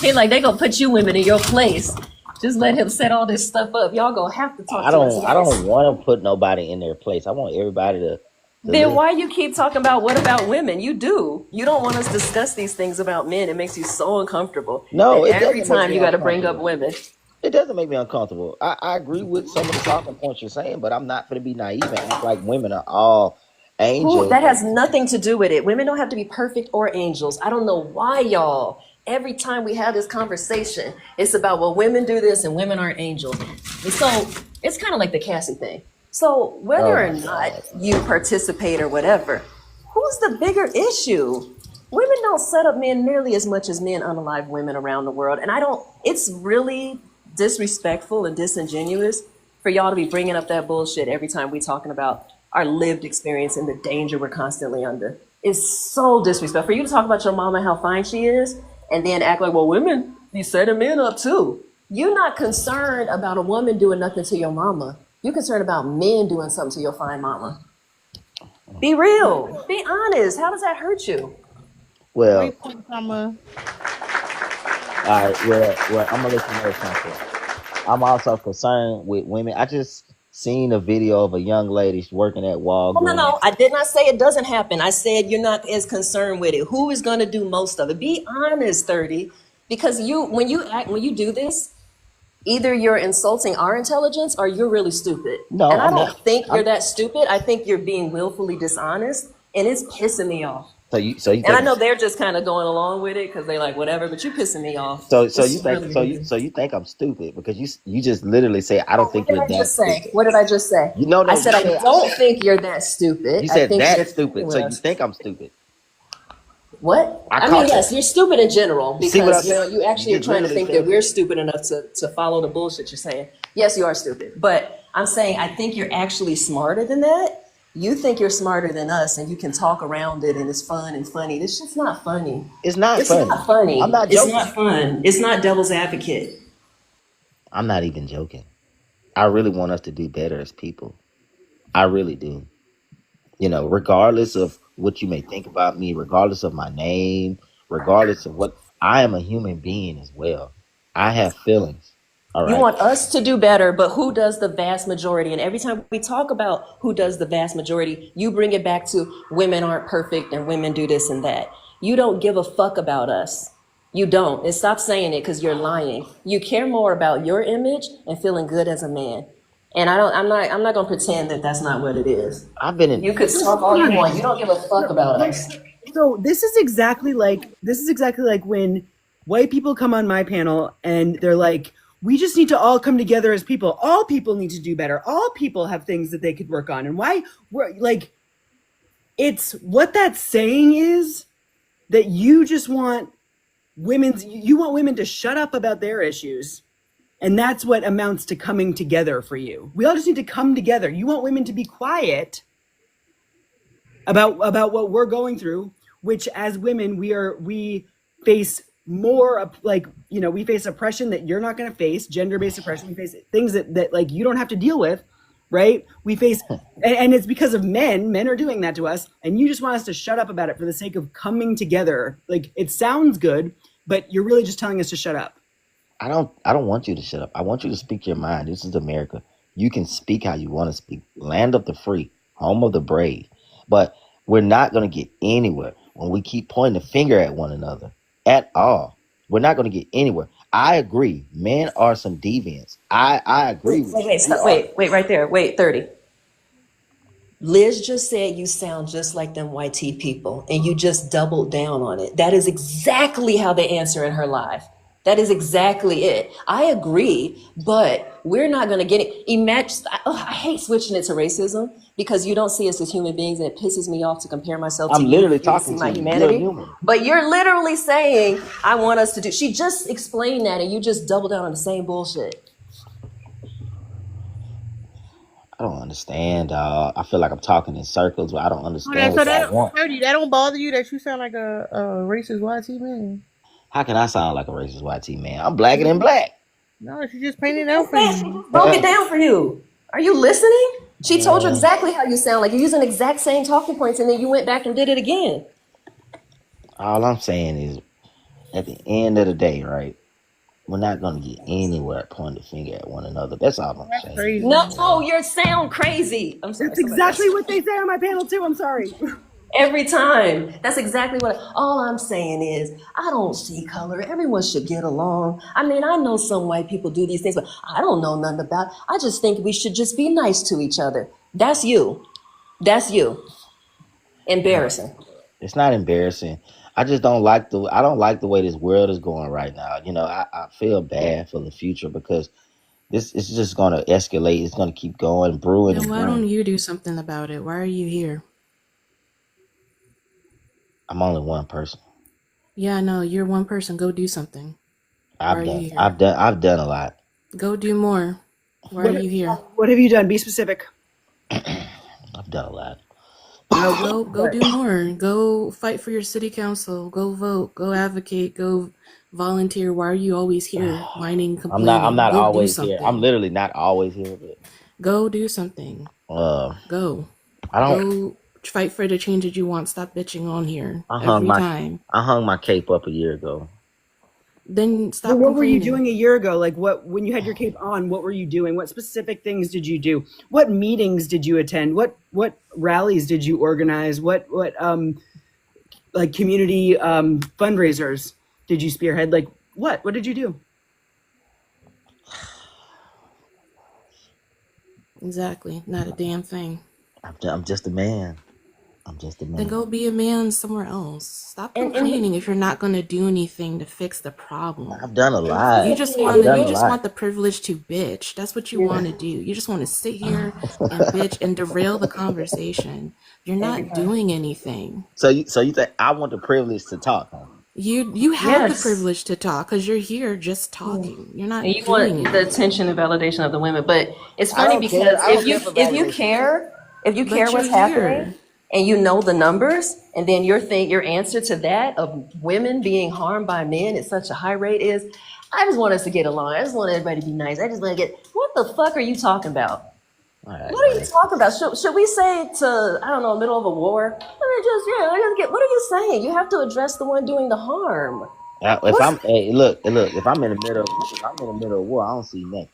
He like they gonna put you women in your place. Just let him set all this stuff up. Y'all gonna have to talk to us I next. don't want to put nobody in their place. I want everybody to Then live. why you keep talking about what about women? You do. You don't want us to discuss these things about men. It makes you so uncomfortable No, that it every doesn't make time me you got to bring up uncomfortable. women. It doesn't make me uncomfortable. I agree with some of the talking points you're saying, but I'm not going to be naive and act like women are all Who? angels. That has nothing to do with it. Women don't have to be perfect or angels. I don't know why y'all. Every time we have this conversation, it's about, well, women do this and women aren't angels. And so it's kind of like the Cassie thing. So whether Oh or my not God. you participate or whatever, who's the bigger issue? Women don't set up men nearly as much as men unalive women around the world. And it's really disrespectful and disingenuous for y'all to be bringing up that bullshit every time we talking about our lived experience and the danger we're constantly under. It's so disrespectful. For you to talk about your mama, how fine she is, and then act like, well, women be setting men up too. You're not concerned about a woman doing nothing to your mama. You're concerned about men doing something to your fine mama. Be real. Be honest. How does that hurt you? Well, Great point, Summer. all right. Well, I'm gonna let you know something. I'm also concerned with women. I just seen a video of a young lady working at Oh, no, Walgreens. no. I did not say it doesn't happen. I said you're not as concerned with it. Who is going to do most of it? Be honest, 30. Because when you do this, either you're insulting our intelligence or you're really stupid. No, And I I'm don't not. think you're I'm that stupid. I think you're being willfully dishonest, and it's pissing me off. So you And I think know they're just kind of going along with it because they like whatever, but you pissing me off. so This you is think really ridiculous. so you think I'm stupid because you just literally say I don't What think did you're I that just say? stupid. What did I just say? You know I no, said I don't think you're that stupid. you I said think that you're fucking stupid. with So you us. think I'm stupid. What? I I mean, caught yes, that. you're stupid in general You see what I because said? you You actually are just trying to literally think that said we're that. stupid enough to follow the bullshit you're saying. Yes, you are stupid, but I'm saying I think you're actually smarter than that. You think you're smarter than us, and you can talk around it, and it's fun and funny. This shit's not funny. It's not It's funny. not I'm funny. not It's joking. not fun. It's not devil's advocate. I'm not even joking. I really want us to do better as people. I really do. Regardless of what you may think about me, regardless of my name, regardless of what, I am a human being as well. I have feelings. All You right. want us to do better, but who does the vast majority? And every time we talk about who does the vast majority, you bring it back to women aren't perfect and women do this and that. You don't give a fuck about us. You don't. And stop saying it because you're lying. You care more about your image and feeling good as a man. And I'm not gonna pretend that that's not what it is. I've been in You could talk all you want. You don't give a fuck about us. So this is exactly like when white people come on my panel and they're like, we just need to all come together as people. All people need to do better. All people have things that they could work on. And why we're like, it's what that's saying is that you want women to shut up about their issues. And that's what amounts to coming together for you. We all just need to come together. You want women to be quiet about what we're going through, which as women we face more we face oppression that you're not going to face, gender-based oppression. We face things that like you don't have to deal with, right? We face and it's because of men are doing that to us, and you just want us to shut up about it for the sake of coming together. Like, it sounds good, but you're really just telling us to shut up. I don't want you to shut up. I want you to speak your mind. This is America. You can speak how you want to speak. Land of the free, home of the brave. But we're not going to get anywhere when we keep pointing the finger at one another at all. We're not going to get anywhere. I agree. Men are some deviants. I agree with you. We are. Wait, right there. Wait, 30. Liz just said you sound just like them white tea people, and you just doubled down on it. That is exactly how they answer in her live. That is exactly it. I agree, but we're not going to get it. Imagine, I hate switching it to racism because you don't see us as human beings, and it pisses me off to compare myself to I'm you literally for you to see talking to my you. You're a humanity. human. But you're literally saying, I want us to do. She just explained that, and you just double down on the same bullshit. I don't understand. I feel like I'm talking in circles, but I don't Okay, understand so what y'all want. that don't bother you that you sound like a racist YT man? How can I sound like a racist YT man? I'm blacker than black. No, she just painted it out for Man, she you. broke it down for you. Are you listening? She told you Uh, exactly how you sound. Like you're using the exact same talking points, and then you went back and did it again. all I'm saying is, at the end of the day, right? We're not gonna get anywhere pointing the finger at one another. That's all I'm That's saying. crazy. No, you sound crazy. I'm sorry, That's somebody exactly else. what they say on my panel too. I'm sorry. Every time. That's exactly what. All I'm saying is, I don't see color. Everyone should get along. I mean, I know some white people do these things, but I don't know nothing about it. I just think we should just be nice to each other. That's you. That's you. Embarrassing. It's not embarrassing. I don't like the way this world is going right now. I feel bad for the future because this is just gonna escalate. It's gonna keep going, brewing Then and why don't brewing. you do something about it? Why are you here? I'm only one person. Yeah, no, you're one person. Go do something. Why I've are done you here? I've done a lot. Go do more. Why are what you here? what have you done? Be specific. I've done a lot. Go do more. Go fight for your city council. Go vote. Go advocate. Go volunteer. Why are you always here whining, I'm complaining? not Go do always here. I'm something. literally not always here, but Go do something. uh Go. I don't Go fight for the change that you want. Stop bitching on here I hung every my time. I hung my cape up a year ago. Then Well, stop what were you complaining. doing a year ago? Like, when you had your cape on, what were you doing? What specific things did you do? What meetings did you attend? What rallies did you organize? What like community fundraisers did you spearhead? Like, what did you do? Exactly. Not a damn thing. I'm just a man. I'm just a Then man. go be a man somewhere else. Stop And complaining if you're not gonna do anything to fix the problem. I've done a and lot. You here's the just thing. I've done you a just lot. want the privilege to bitch. That's what you Yeah. want to do. You just want to sit here and bitch and derail the conversation. You're Every not time. doing anything. So you think I want the privilege to talk? Huh? You have the Yes. privilege to talk because you're here just Yeah. talking. You're And not you doing want the anything. attention and validation of the women. But it's I funny don't care. because I don't care for if you validation. care, But you're what's happening here. and you know the numbers, and then your answer to that of women being harmed by men at such a high rate is, I just want us to get along. I just want everybody to be nice. I just want to get, what the fuck are you talking about? All right, What are you man. talking about? Should we say to, I don't know, middle of a war? Let me just get, what are you saying? You have to address the one doing the harm. If What's, I'm look, if I'm in the middle of war, I don't see nothing.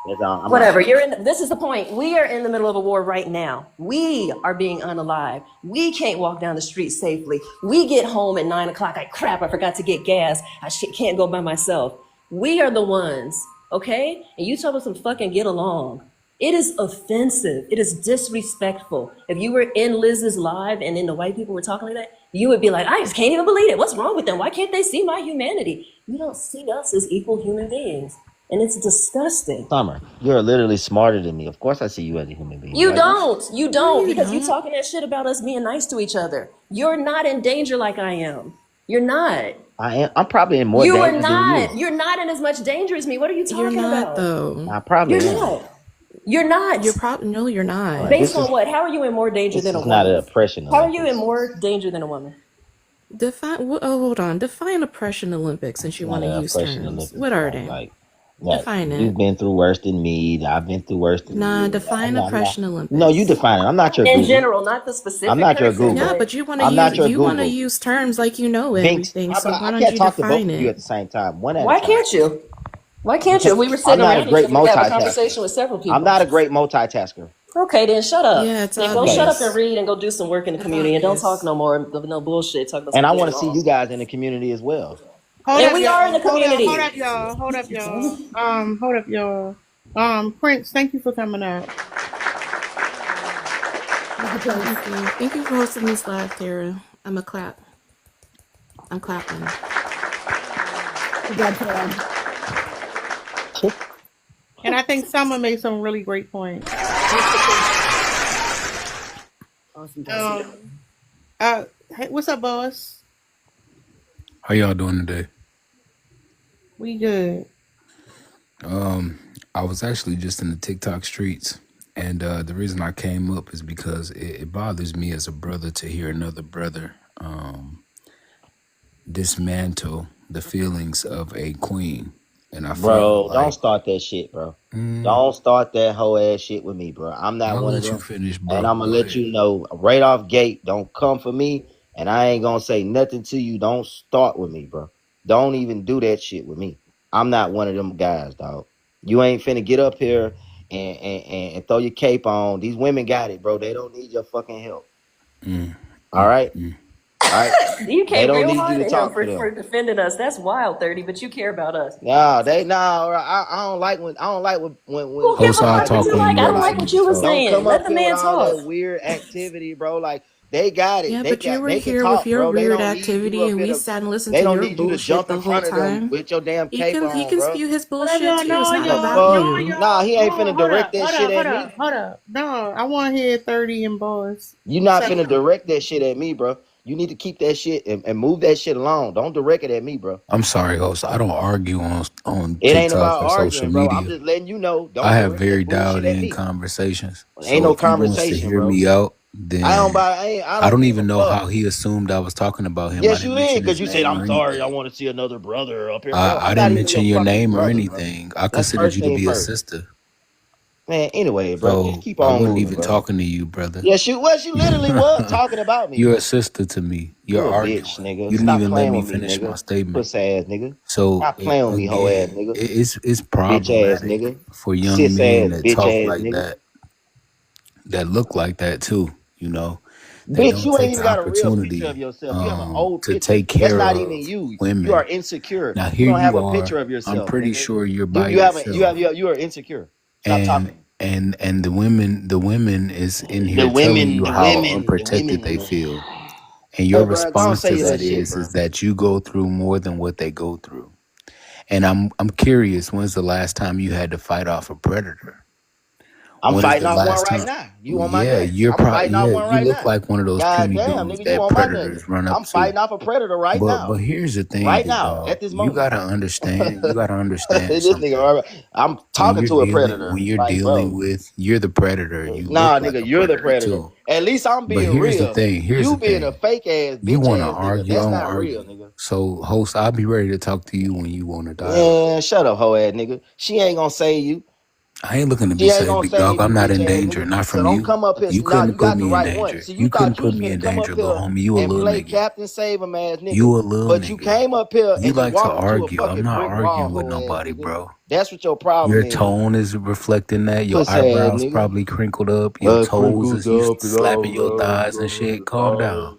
That's all. I'm whatever, not. this is the point. We are in the middle of a war right now. We are being unalive. We can't walk down the street safely. We get home at 9 o'clock. Crap, I forgot to get gas. Can't go by myself. We are the ones, okay? And you tell us to fucking get along. It is offensive. It is disrespectful. If you were in Liz's live and then the white people were talking like that, you would be like, I just can't even believe it. What's wrong with them? Why can't they see my humanity? You don't see us as equal human beings. And it's disgusting. Summer, you're literally smarter than me. Of course, I see you as a human being. You Like, don't. You No, don't. you Because you don't. talking that shit about us being nice to each other. You're not in danger like I am. You're not. I am. I'm probably in more You are danger than not. you. You're not in as much danger as me. What are you You're talking not about? though. I probably You're am. not. You're not. No, you're All not. right, Based this on is what? How are you in more danger than a not an woman? oppression How are you in Olympics. more danger than a woman? Hold on. Define oppression Olympics since you Not want an to use oppression terms. Olympics, What are bro. they? Like Define you've it. been through worse than me. I've been through worse than Nah, you. define I'm not. oppression No, you Olympics. define it. I'm not your In Google. general, not the I'm specific not your person, Google. Yeah, but but you want I'm not your to Google. use terms like you know Binks, everything. So why I don't can't you talk to both define of you it? at the same time, one at a why time. can't you? Why can't you? Because If we were I'm sitting not a around each great other, we could have a multitasker. conversation with several I'm people. not a great multitasker. Okay, then shut up. Yeah, it's Then go shut up and obvious. read and go do some work in the It's community and don't talk obvious. no more of no bullshit. Talk about And I some want getting to see you along. guys in the community as well. Hold And up, we are in y'all. the community. Hold up, y'all. Hold up, y'all. Hold up, y'all. Prince, thank you for coming out. Thank you. Thank you for hosting this live, Tara. I'm a clap. I'm clapping. And I think Summer made some really great points. Awesome. Hey, what's up, boss? How y'all doing today? We good. I was actually just in the TikTok streets, and the reason I came up is because it bothers me as a brother to hear another brother dismantle the feelings of a queen. And I feel Bro, don't like start that shit, bro. Don't start that whole ass shit with me, bro. I'm not I'll one of let you them. finish, And bro. I'm gonna Go let ahead. you know right off gate, don't come for me. And I ain't gonna say nothing to you. Don't start with me, bro. Don't even do that shit with me. I'm not one of them guys, dog. You ain't finna get up here and throw your cape on. These women got it, bro. They don't need your fucking help. All right? All right? You They came don't real need you hard to at him talk for to them. defending us. That's wild, 30, but you care about us. I don't like when Who Oh, gives so a I'll fuck what talk you when like? you're I ready don't for like me what to you were talk. don't saying. come Let up the here with man all talk. that weird activity, bro. Like they got it. Yeah, They but you got were they can here talk, with your bro. They weird don't need you activity, up and here we to sat and listened they to don't your need you to bullshit jump the in whole front of them time. with your damn He cape can on, spew bro. his Hold up, bullshit y'all. too. It's No, not The y'all. about fuck? No, you. Nah, y'all. he ain't No, finna direct that shit at me. hold up. No, I want to hear 30 and boss. You not Second. finna direct that shit at me, bro. You need to keep that shit and move that shit along. Don't direct it at me, bro. I'm sorry, host. I don't argue on It ain't TikTok about or social arguing, bro. I'm media. just letting you know. I Don't have direct very that bullshit dialed at in me. conversations. Ain't So no if he wants to conversation, hear bro. me out, I don't then buy. I I don't don't give a even know fuck. how he assumed I was talking about him. I Yes, you didn't did, mention because his you said, name I'm or sorry, I anything. want to see another brother up here. Bro, I I'm not didn't even mention your your fucking name or brother, bro. anything. I That's considered first you to thing be a first. sister. Man, anyway, bro, just So keep I on wasn't moving, even bro. talking to you, brother. Yeah, she literally was talking about me, You're bro. a sister to me. You're You a arguing. bitch, nigga. You didn't Stop even let playing me with me, finish my nigga. statement. Puss ass nigga. So Stop playing with me, hoe ass again, nigga. it's Bitch ass problematic nigga. for young Sis men ass that bitch talk ass like nigga. that look like that too. You know, they Bitch, don't you ain't take even the got a real picture of opportunity yourself. You have an old to picture. take That's care not even of you. You are women. insecure. Now You here don't have you a picture are. of I'm yourself, pretty nigga. sure you're by You yourself, are insecure. Stop and talking. and the women is in The here telling women, you the how women, the unprotected they women. feel. And Hey, your bro, don't response to say that that shit, is bro. that you go through more than what they go through. And I'm curious, when's the last time you had to fight off a predator? I'm When is fighting the off one last right time? now. You on my Yeah, nuts? you're I'm fighting off yeah, one you right look now. like one of those God puny damn, dudes nigga, you that on my nuts? predators run up I'm to. fighting off a predator right But now. here's the thing, Right big now, at dog. this You moment. gotta understand. You gotta understand This nigga, something. right, I'm talking to a predator. When you're Like, dealing bro, with, you're the predator. You look nah, like nigga, a you're the predator predator. too. At least I'm But being here's the real. thing. Here's You the being a thing. fake ass, You bitch want to ass nigga. argue? I That's don't not real, argue. nigga. So, host, I'll be ready to talk to you when you want to dialogue. Man, shut up, hoe ass nigga. She ain't gonna save you. I ain't looking to be She ain't saved, gonna big dog. save I'm you, not bitch in ass danger. nigga. Not So from don't you. come up here. You Nah, couldn't you put got the me in right one. danger. See, you You couldn't thought you put was me finna in come danger, up little here homie. You a and little play nigga. Captain Save 'em ass You nigga. a little But you nigga. came up here You and just like to walked into a argue. I'm fucking not brick wall, arguing with hoe ass nobody, nigga. bro. That's what your problem Your is. tone is reflecting that. Your Pussy ass eyebrows nigga. probably crinkled up. Your toes Crinkles is you up and slapping your all, thighs and shit. Calm down.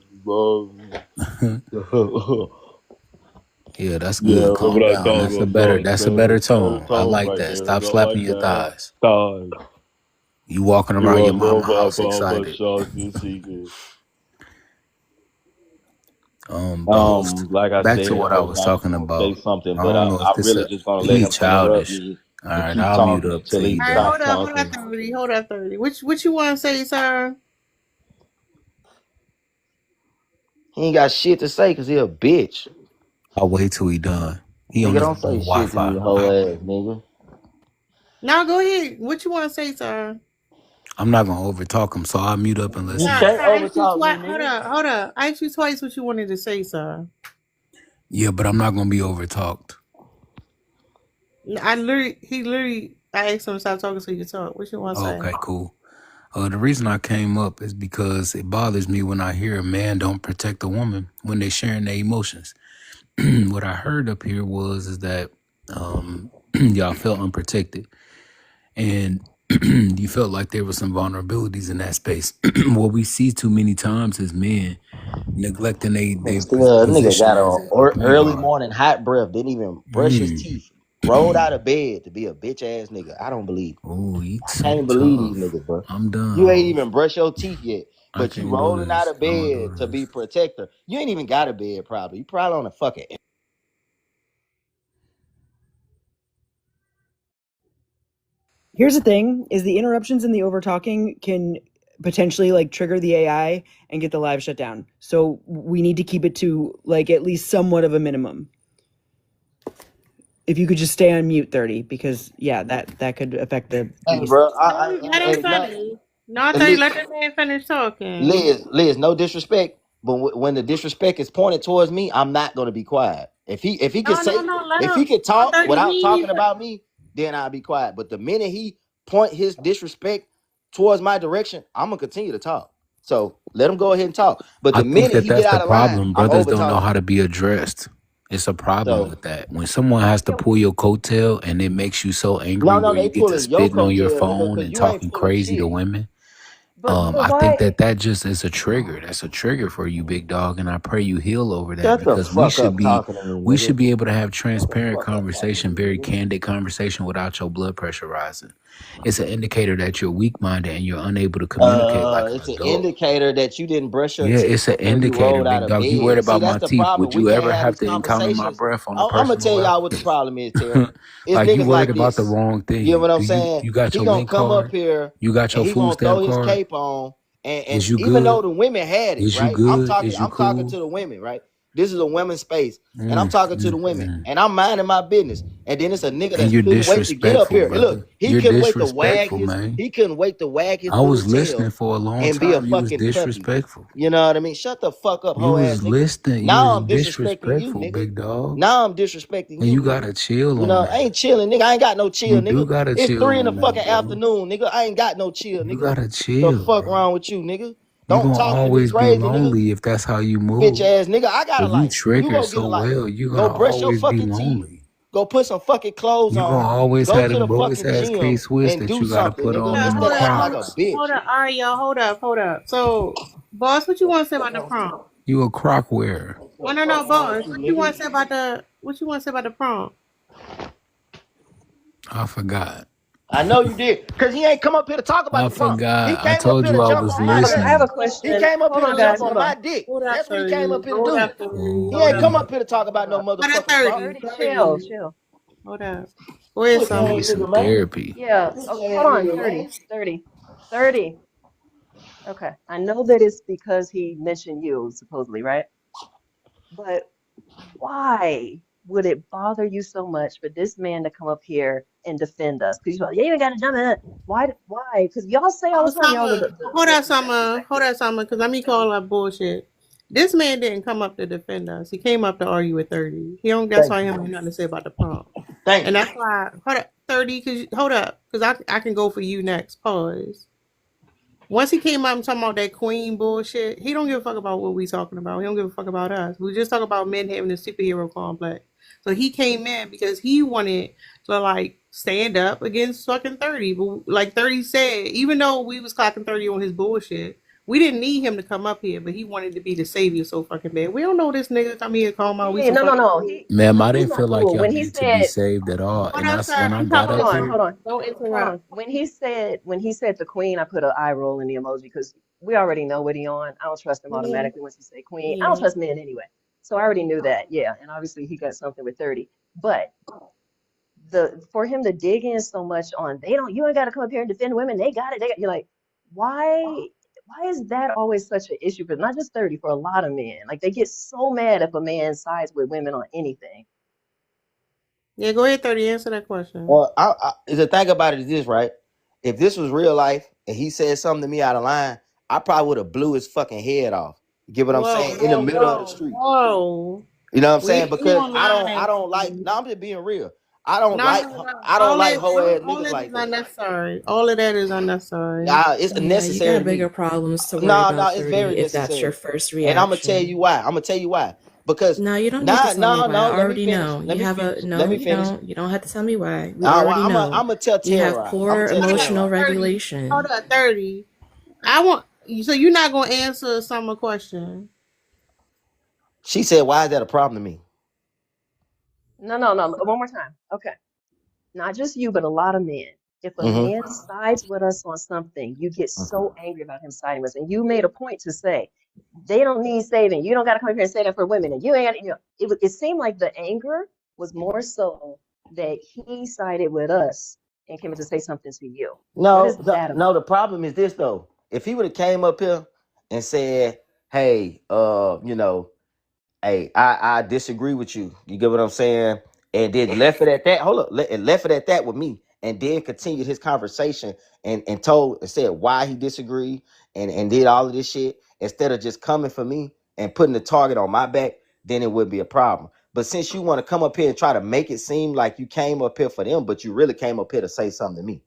Yeah, that's Yeah, good. remember Calm that down. dog on song. That's a That's better a better tone. I tone like right that. there. Stop I slapping like your that. thighs. Dog. You walking You around your want to know mama about house excited. shots this season. But host, Like I back to said, what I host, was I was talking gonna say about. something, I but don't know if I this really just gonna let he him interrupt childish. me All and right, keep I'll mute talking up until till he he All right, done. stops hold up, talking. 30. Hold up, 30. What you want to say, sir? He ain't got shit to say because he a bitch. I'll wait till he done. He on Nigga, his don't own say shit to Wi-Fi. me, whole ass nigga. Now go ahead. What you want to say, sir? I'm not gonna overtalk him, so I'll mute up and You Nah, listen. can't I asked you overtalk me, twice. Hold nigga. up, hold up. I asked you twice what you wanted to say, sir. Yeah, but I'm not gonna be overtalked. I asked him to stop talking so you can talk. What you want to Oh, say? okay, cool. The reason I came up is because it bothers me when I hear a man don't protect a woman when they sharing their emotions. What I heard up here is that y'all felt unprotected and you felt like there were some vulnerabilities in that space. What we see too many times is men neglecting Nigga, they still, nigga position got as a a point early guard. morning hot breath. Didn't even brush his teeth. Rolled out of bed to be a bitch ass nigga. I don't believe. Oh, you I too can't believe these tough. niggas, bro. I'm done, You ain't hoes. even brush your teeth yet, I but you can't do rolling out this. of I don't want to bed do to this. be protector. You ain't even got a bed, probably. You probably on a fucking. Here's the thing: is the interruptions and the over talking can potentially like trigger the AI and get the live shut down. So we need to keep it to like at least somewhat of a minimum. If you could just stay on mute, 30, because yeah, that could affect the Hey, bro. Let him finish. No, 30. Let the man finish talking. Liz, no disrespect, but when the disrespect is pointed towards me, I'm not gonna be quiet. If he could No, say, no, no. Let if he him. could No, talk 30. without He talking about me, then I'll be quiet. But the minute he point his disrespect towards my direction, I'm gonna continue to talk. So let him go ahead and talk. But I the think minute that he get that's the out of line, problem. I'm Brothers over don't know talking how him. to be addressed. It's a problem So with that. When someone has to pull your coattail and it makes you so angry no, where you they get to pulling your spitting on your coattail, nigga, phone because and you ain't talking pulling crazy to shit. women, But I think why? that just is a trigger. That's a trigger for you, big dog, and I pray you heal over that Shut the because we fuck should up be talking to me, we should nigga. be able to have Shut the transparent fuck up talking to conversation, me, very nigga. candid conversation without your blood pressure rising. It's an indicator that you're weak-minded and you're unable to communicate like an It's an adult. indicator that you didn't brush your Yeah, teeth it's an before you indicator, rolled out big of dog. You worried bed. See, about that's my the teeth. problem. Would We you can't ever have have these to encounter my conversations. breath on a I'm gonna personal tell y'all level? what the problem is, Terry. It's Like you niggas worried like about the this. wrong You know thing. what I'm Do you saying? you got He your gonna link come up card? here You got and your he food gonna throw stamp his card? cape on. And Is you even though good? the women had it, Is you right? good? Is you I'm talking cool? to the women, right? This is a women's space, and I'm Mm, talking to the mm, women, mm. and I'm minding my business. And then it's a nigga And that you're couldn't wait to get up disrespectful, here. And look, brother. he You're couldn't wait to wag disrespectful, his man. he couldn't wait to wag his I little was listening tail for a long and be a time. You was fucking puppy. disrespectful. You know what I mean? Shut the fuck up, You hoe ass was nigga. listening. You Now was I'm disrespecting you, disrespectful, nigga. big dog. Now I'm disrespecting And you, you nigga. gotta chill You on know, I that. ain't chilling, nigga. I ain't got no chill, You do nigga. gotta It's chill 3 in the on that, fucking brother. afternoon, nigga. I ain't got no chill, You nigga. gotta The chill, fuck bro. wrong with you, nigga? You Don't gonna talk to me always be crazy, nigga. lonely if that's how you Bitch move. ass nigga. I got a If you life. You trigger go get a so life. well, you're Go gonna brush your always be fucking teeth. lonely. Go put some fucking clothes You're on. gonna always Go have to them the bogus fucking ass K gym Swiss and that do you gotta something, put nigga. on Yeah, in them Instead hold of up, acting hold like up, a Crocs. bitch. hold up. All right, y'all, hold up. So, boss, what you want to say about the prompt? You a crock wearer. Oh, no, no, Fuck wrong with boss. you, What you nigga. want to say about the? What you want to say about the prompt? I forgot. I know you did, cause he ain't come up here to talk about I the pump. He forgot. I came up told here you to I jump was on I my have dick. I have a listening. He question. came up Hold here on, to jump guys. on Hold my on. dick. Hold up, That's what he came 30. up here to Hold do. up, 30. He Hold ain't come up. up here to talk about Hold no on. Hold up, motherfucking 30. prompt. 30, chill, 30. chill. Hold up. Go ahead, Pussy I Summer. need ass some nigga, man. therapy. Yeah. Okay, hold on. 30, 30, 30. Okay. I know that it's because he mentioned you, supposedly, right? But why would it bother you so much for this man to come up here and defend us? Because you're like, yeah, you ain't got to jump in it. Why? Why? Because y'all say all Oh, the time, y'all are Summer. the Hold up, Summer. Hold perspective. up, Summer, because let me call up bullshit. This man didn't come up to defend us. He came up to argue with 30. He don't. That's Thank why he you. don't have nothing to say about the pump. Thank And you. that's why. Hold up, 30. Cause hold up, because I can go for you next. Pause. Once he came out and talking about that queen bullshit, he don't give a fuck about what we talking about. He don't give a fuck about us. We just talk about men having a superhero complex. So he came in because he wanted to like stand up against fucking 30. But like 30 said, even though we was clocking 30 on his bullshit, we didn't need him to come up here, but he wanted to be the savior so fucking bad. We don't know this nigga come here calling out we Yeah, some no, no, fucking no. fool. Ma'am, I He's didn't not feel like fool. y'all When he needed to be said, saved at all. Hold And on, sir. when I I'm got talking up hold to on, him. here, hold on, Don't hold interrupt. on. When he said the queen, I put an eye roll in the emoji because we already know what he on. I don't trust him Yeah, automatically once he say queen. I don't yeah. trust men anyway. So I already knew that. Yeah, and obviously he got something with 30. But the for him to dig in so much on they don't you ain't got to come up here and defend women. They got it. You're like, why? Why is that always such an issue for not just 30 for a lot of men? Like they get so mad if a man sides with women on anything. Yeah, go ahead, 30. Answer that question. Well, the thing about it is this, right? If this was real life and he said something to me out of line, I probably would have blew his fucking head off. You get what I'm Whoa, saying? In the whoa, middle of the whoa, street. whoa. You know what I'm We saying? ain't Because gonna lie. I don't like. No, I'm just being real. No, no, no. I don't like hoe ass All niggas that is like that. unnecessary. All of that is unnecessary. It's Yeah, you got necessary to bigger me. problems to worry No, no, about, it's 30, very if that's your necessary. first And I'm gonna tell reaction. you why. I'm gonna tell you why. Because No, you don't need to now, tell me no, why. I no. Let me already finish. know. Let You me have finish. a Let no, me you finish. don't. You don't have to tell me why. We already I'm know. gonna tell You have Terror. I'm gonna poor tell Hold Terror. emotional up, 30. Hold regulation. up, 30. I want so you're not gonna answer a summer question. She said, "Why is that a problem to me?" No, no, no. One more time. Okay. Not just you, but a lot of men. If a Mm-hmm. man sides with us on something, you get so angry about him siding with us. And you made a point to say, they don't need saving. You don't got to come here and say that for women. And you ain't got to, it seemed like the anger was more so that he sided with us and came in to say something to you. What is that No. about? The problem is this though. If he would have came up here and said, "Hey, hey, I disagree with you. You get what I'm saying?" And then left it at that. Hold up, and left it at that with me, and then continued his conversation and told and said why he disagreed and did all of this shit instead of just coming for me and putting the target on my back, then it would be a problem. But since you want to come up here and try to make it seem like you came up here for them, but you really came up here to say something to me.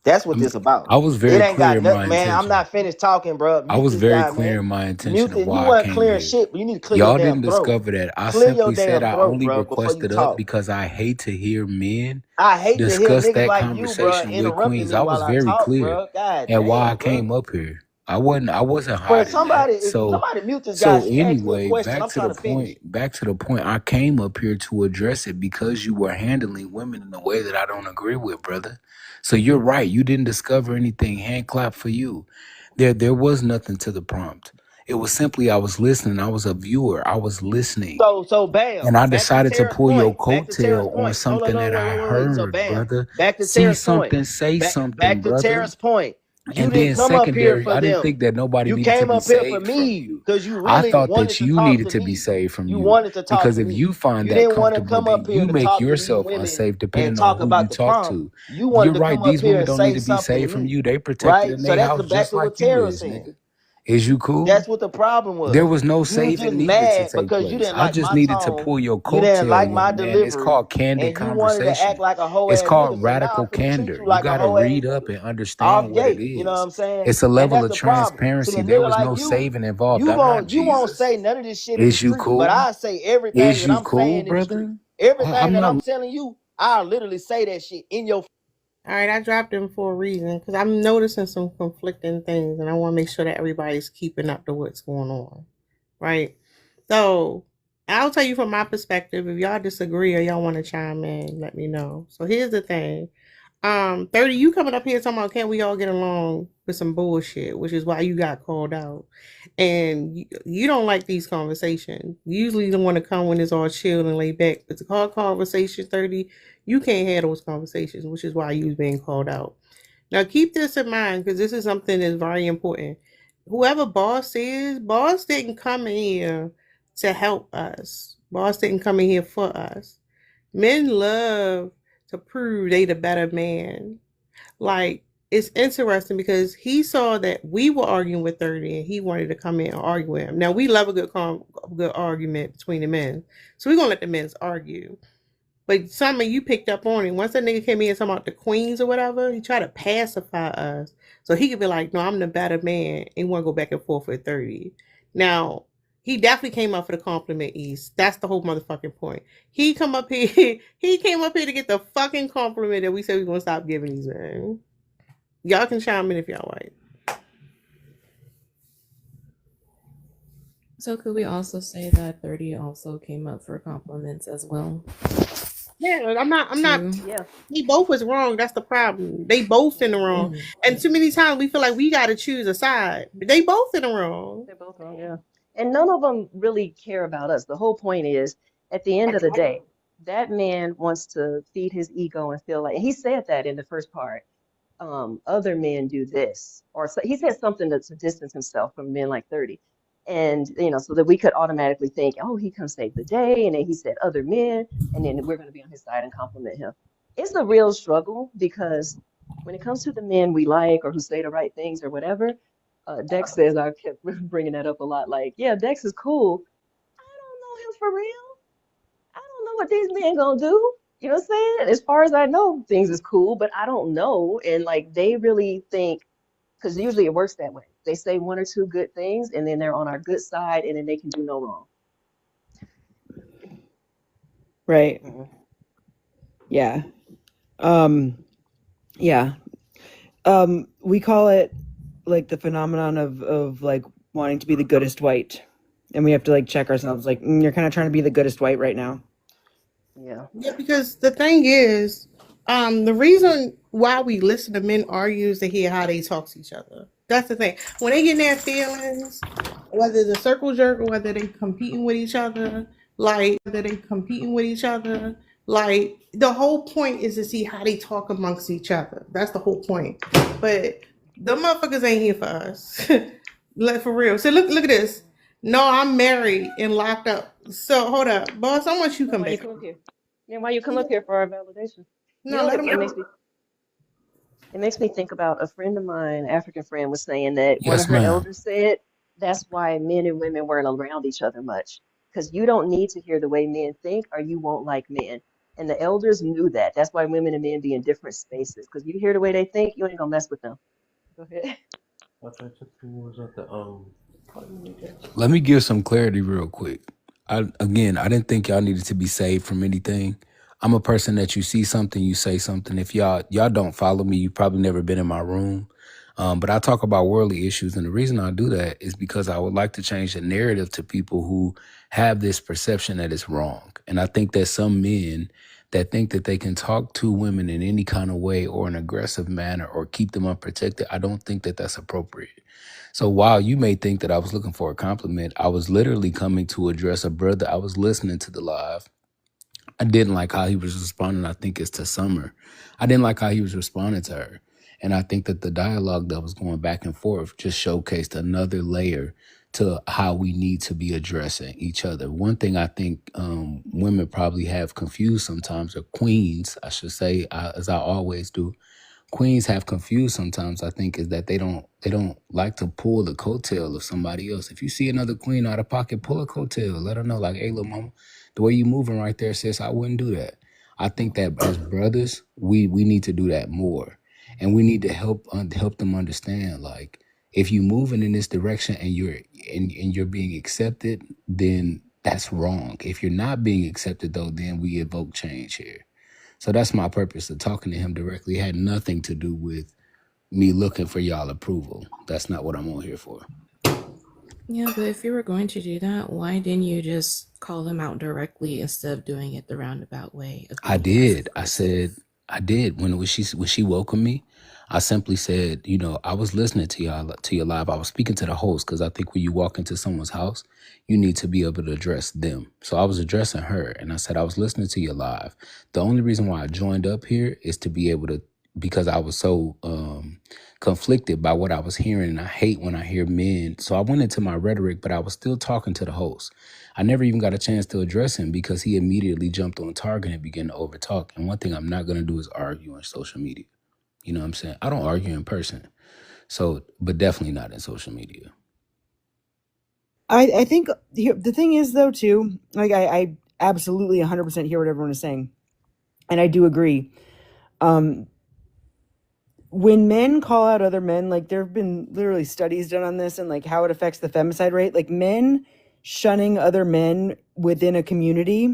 That's what I'm, this about. I was It very ain't clear got in my nothing, man. I'm intention. not finished talking, bro. I Mute was this very guy, clear man. in my intention Mute of it. You why I weren't came clearing here. shit, but you need to clear your Y'all damn didn't throat. discover that. I Clear your simply said damn I throat, only bro, before you requested up talk. because I hate to hear men I hate to hear discuss niggas that like you, bro, conversation with interrupting queens. me I was while I very talk, clear bro. God and why I damn, bro. came up here. I wasn't Bro, hiding that. somebody So mute this guy. so She asked me a anyway, question. I'm trying to finish. back to the point. I came up here to address it because you were handling women in a way that I don't agree with, brother. So you're right. You didn't discover anything. Hand clap for you. There was nothing to the prompt. It was simply I was listening. I was a viewer. I was listening. So bam. And I Back to decided to Tara's pull your point. Back to Tara's coattail on point. Hold on, something no, that wait, I wait, wait, wait. So heard, bam. brother. Back to See Tara's point. something, say something, Back to brother. Tara's point. You And didn't then come up here secondary, for I didn't them. think that nobody You needed to came be up here for saved from me you. because you I really thought wanted that to you talk needed to to be me. saved from You you. wanted to talk Because to if me. you find You that didn't want to comfortable, come up then here you to make talk to these yourself women unsafe and depending on talk who you about the talk prom. to. You You're wanted to right. come up These here women and don't need say to be something to saved from me. you. They protected Right? in So their that's house just exactly what like you Tara's is, saying. nigga. Is you cool? That's what the problem There was. was no You was just saving needed to mad take because you place. didn't I like just my needed to tone. pull your You didn't coattail, like my young man. It's delivery. called candid And you wanted to act conversation. like a hoe It's ass nigga. called So now I'm radical finna treat candor. you You like a got to hoe ass read up nigga. and understand Off what it gate. You know what is. I'm saying? It's a And level that's of the problem. See, transparency. a There nigga was like no you, saving involved. I'm not you won't Jesus. say none of this shit in the Is you street, but cool? I say everything Is that you I'm cool, saying in the street. brother? Everything I'm that not. I'm telling you, I'll literally say that shit in your All right, I dropped him for a reason because I'm noticing some conflicting things, and I want to make sure that everybody's keeping up to what's going on, right? So I'll tell you from my perspective. If y'all disagree or y'all want to chime in, let me know. So here's the thing: 30, you coming up here talking about can't we all get along with some bullshit, which is why you got called out. And you don't like these conversations. You usually don't want to come when it's all chill and laid back. But the hard conversation, 30, you can't have those conversations, which is why you was being called out. Now keep this in mind because this is something that's very important. Whoever boss is, boss didn't come in here to help us. Boss didn't come in here for us. Men love to prove they the better man. Like, it's interesting because he saw that we were arguing with 30 and he wanted to come in and argue with him. Now, we love a good argument between the men. So we're going to let the men argue. But something you picked up on it. Once that nigga came in and talking about the queens or whatever, he tried to pacify us. So he could be like, no, I'm the better man. And want to go back and forth with 30. Now, he definitely came up for the compliment, East. That's the whole motherfucking point. He came up here to get the fucking compliment that we said we are going to stop giving these men. Y'all can chime in if y'all like. So could we also say that 30 also came up for compliments as well? Yeah, I'm not. Yeah. They both was wrong. That's the problem. They both in the wrong. Mhm. And too many times we feel like we got to choose a side. But they both in the wrong. They're both wrong, yeah. And none of them really care about us. The whole point is, at the end of the day, that man wants to feed his ego and feel like, and he said that in the first part, other men do this. Or so, he said something to distance himself from men like 30. And, so that we could automatically think, oh, he comes save the day. And then he said other men, and then we're going to be on his side and compliment him. It's a real struggle because when it comes to the men we like or who say the right things or whatever, Dex says, I kept bringing that up a lot, like, yeah, Dex is cool. I don't know him for real. I don't know what these men gonna do. You know what I'm saying? As far as I know, things is cool, but I don't know. And like they really think, because usually it works that way. They say one or two good things, and then they're on our good side, and then they can do no wrong. Right. Mhm. Yeah. Yeah. We call it like the phenomenon of like wanting to be the goodest white. And we have to like check ourselves like you're kind of trying to be the goodest white right now. Yeah. Yeah, because the thing is, the reason why we listen to men argue is to hear how they talk to each other. That's the thing. When they get in their feelings, whether it's a circle jerk or whether they competing with each other, like the whole point is to see how they talk amongst each other. That's the whole point. But the motherfuckers ain't here for us. Like for real. So look at this. No, I'm married and locked up. So hold up, boss. I want you to come Why you back. come up here? Yeah, why you come up here for our validation? No, let him. It makes me think about a friend of mine, African friend, was saying that one of Yes, her ma'am. elders said that's why men and women weren't around each other much. Because you don't need to hear the way men think or you won't like men. And the elders knew that. That's why women and men be in different spaces. Because you hear the way they think, you ain't gonna mess with them. Go ahead. Let me give some clarity real quick. I didn't think y'all needed to be saved from anything. I'm a person that you see something, you say something. If y'all don't follow me, you probably never been in my room. But I talk about worldly issues, and the reason I do that is because I would like to change the narrative to people who have this perception that it's wrong. And I think that some men that think that they can talk to women in any kind of way or an aggressive manner or keep them unprotected, I don't think that that's appropriate. So while you may think that I was looking for a compliment, I was literally coming to address a brother. I was listening to the live. I didn't like how he was responding. I think it's to Summer. I didn't like how he was responding to her. And I think that the dialogue that was going back and forth just showcased another layer to how we need to be addressing each other. One thing I think women probably have confused sometimes, or queens, I should say, as I always do, queens have confused sometimes, I think, is that they don't like to pull the coattail of somebody else. If you see another queen out of pocket, pull a coattail. Let her know, like, hey, little mama, the way you moving right there, sis, I wouldn't do that. I think that as brothers, we need to do that more. And we need to help them understand, like, if you moving in this direction and you're being accepted, then that's wrong. If you're not being accepted, though, then we evoke change here. So that's my purpose of talking to him directly. It had nothing to do with me looking for y'all approval. That's not what I'm on here for. Yeah, but if you were going to do that, why didn't you just call him out directly instead of doing it the roundabout way? I did. I said, I did when she welcomed me. I simply said, you know, I was listening to your live. I was speaking to the host because I think when you walk into someone's house, you need to be able to address them. So I was addressing her, and I said I was listening to your live. The only reason why I joined up here is to be able to, because I was so conflicted by what I was hearing, and I hate when I hear men. So I went into my rhetoric, but I was still talking to the host. I never even got a chance to address him because he immediately jumped on target and began to overtalk. And one thing I'm not going to do is argue on social media. You know what I'm saying? I don't argue in person. So, but definitely not in social media. I think the thing is, though, too, like I absolutely 100% hear what everyone is saying. And I do agree. When men call out other men, like there have been literally studies done on this and like how it affects the femicide rate. Like men shunning other men within a community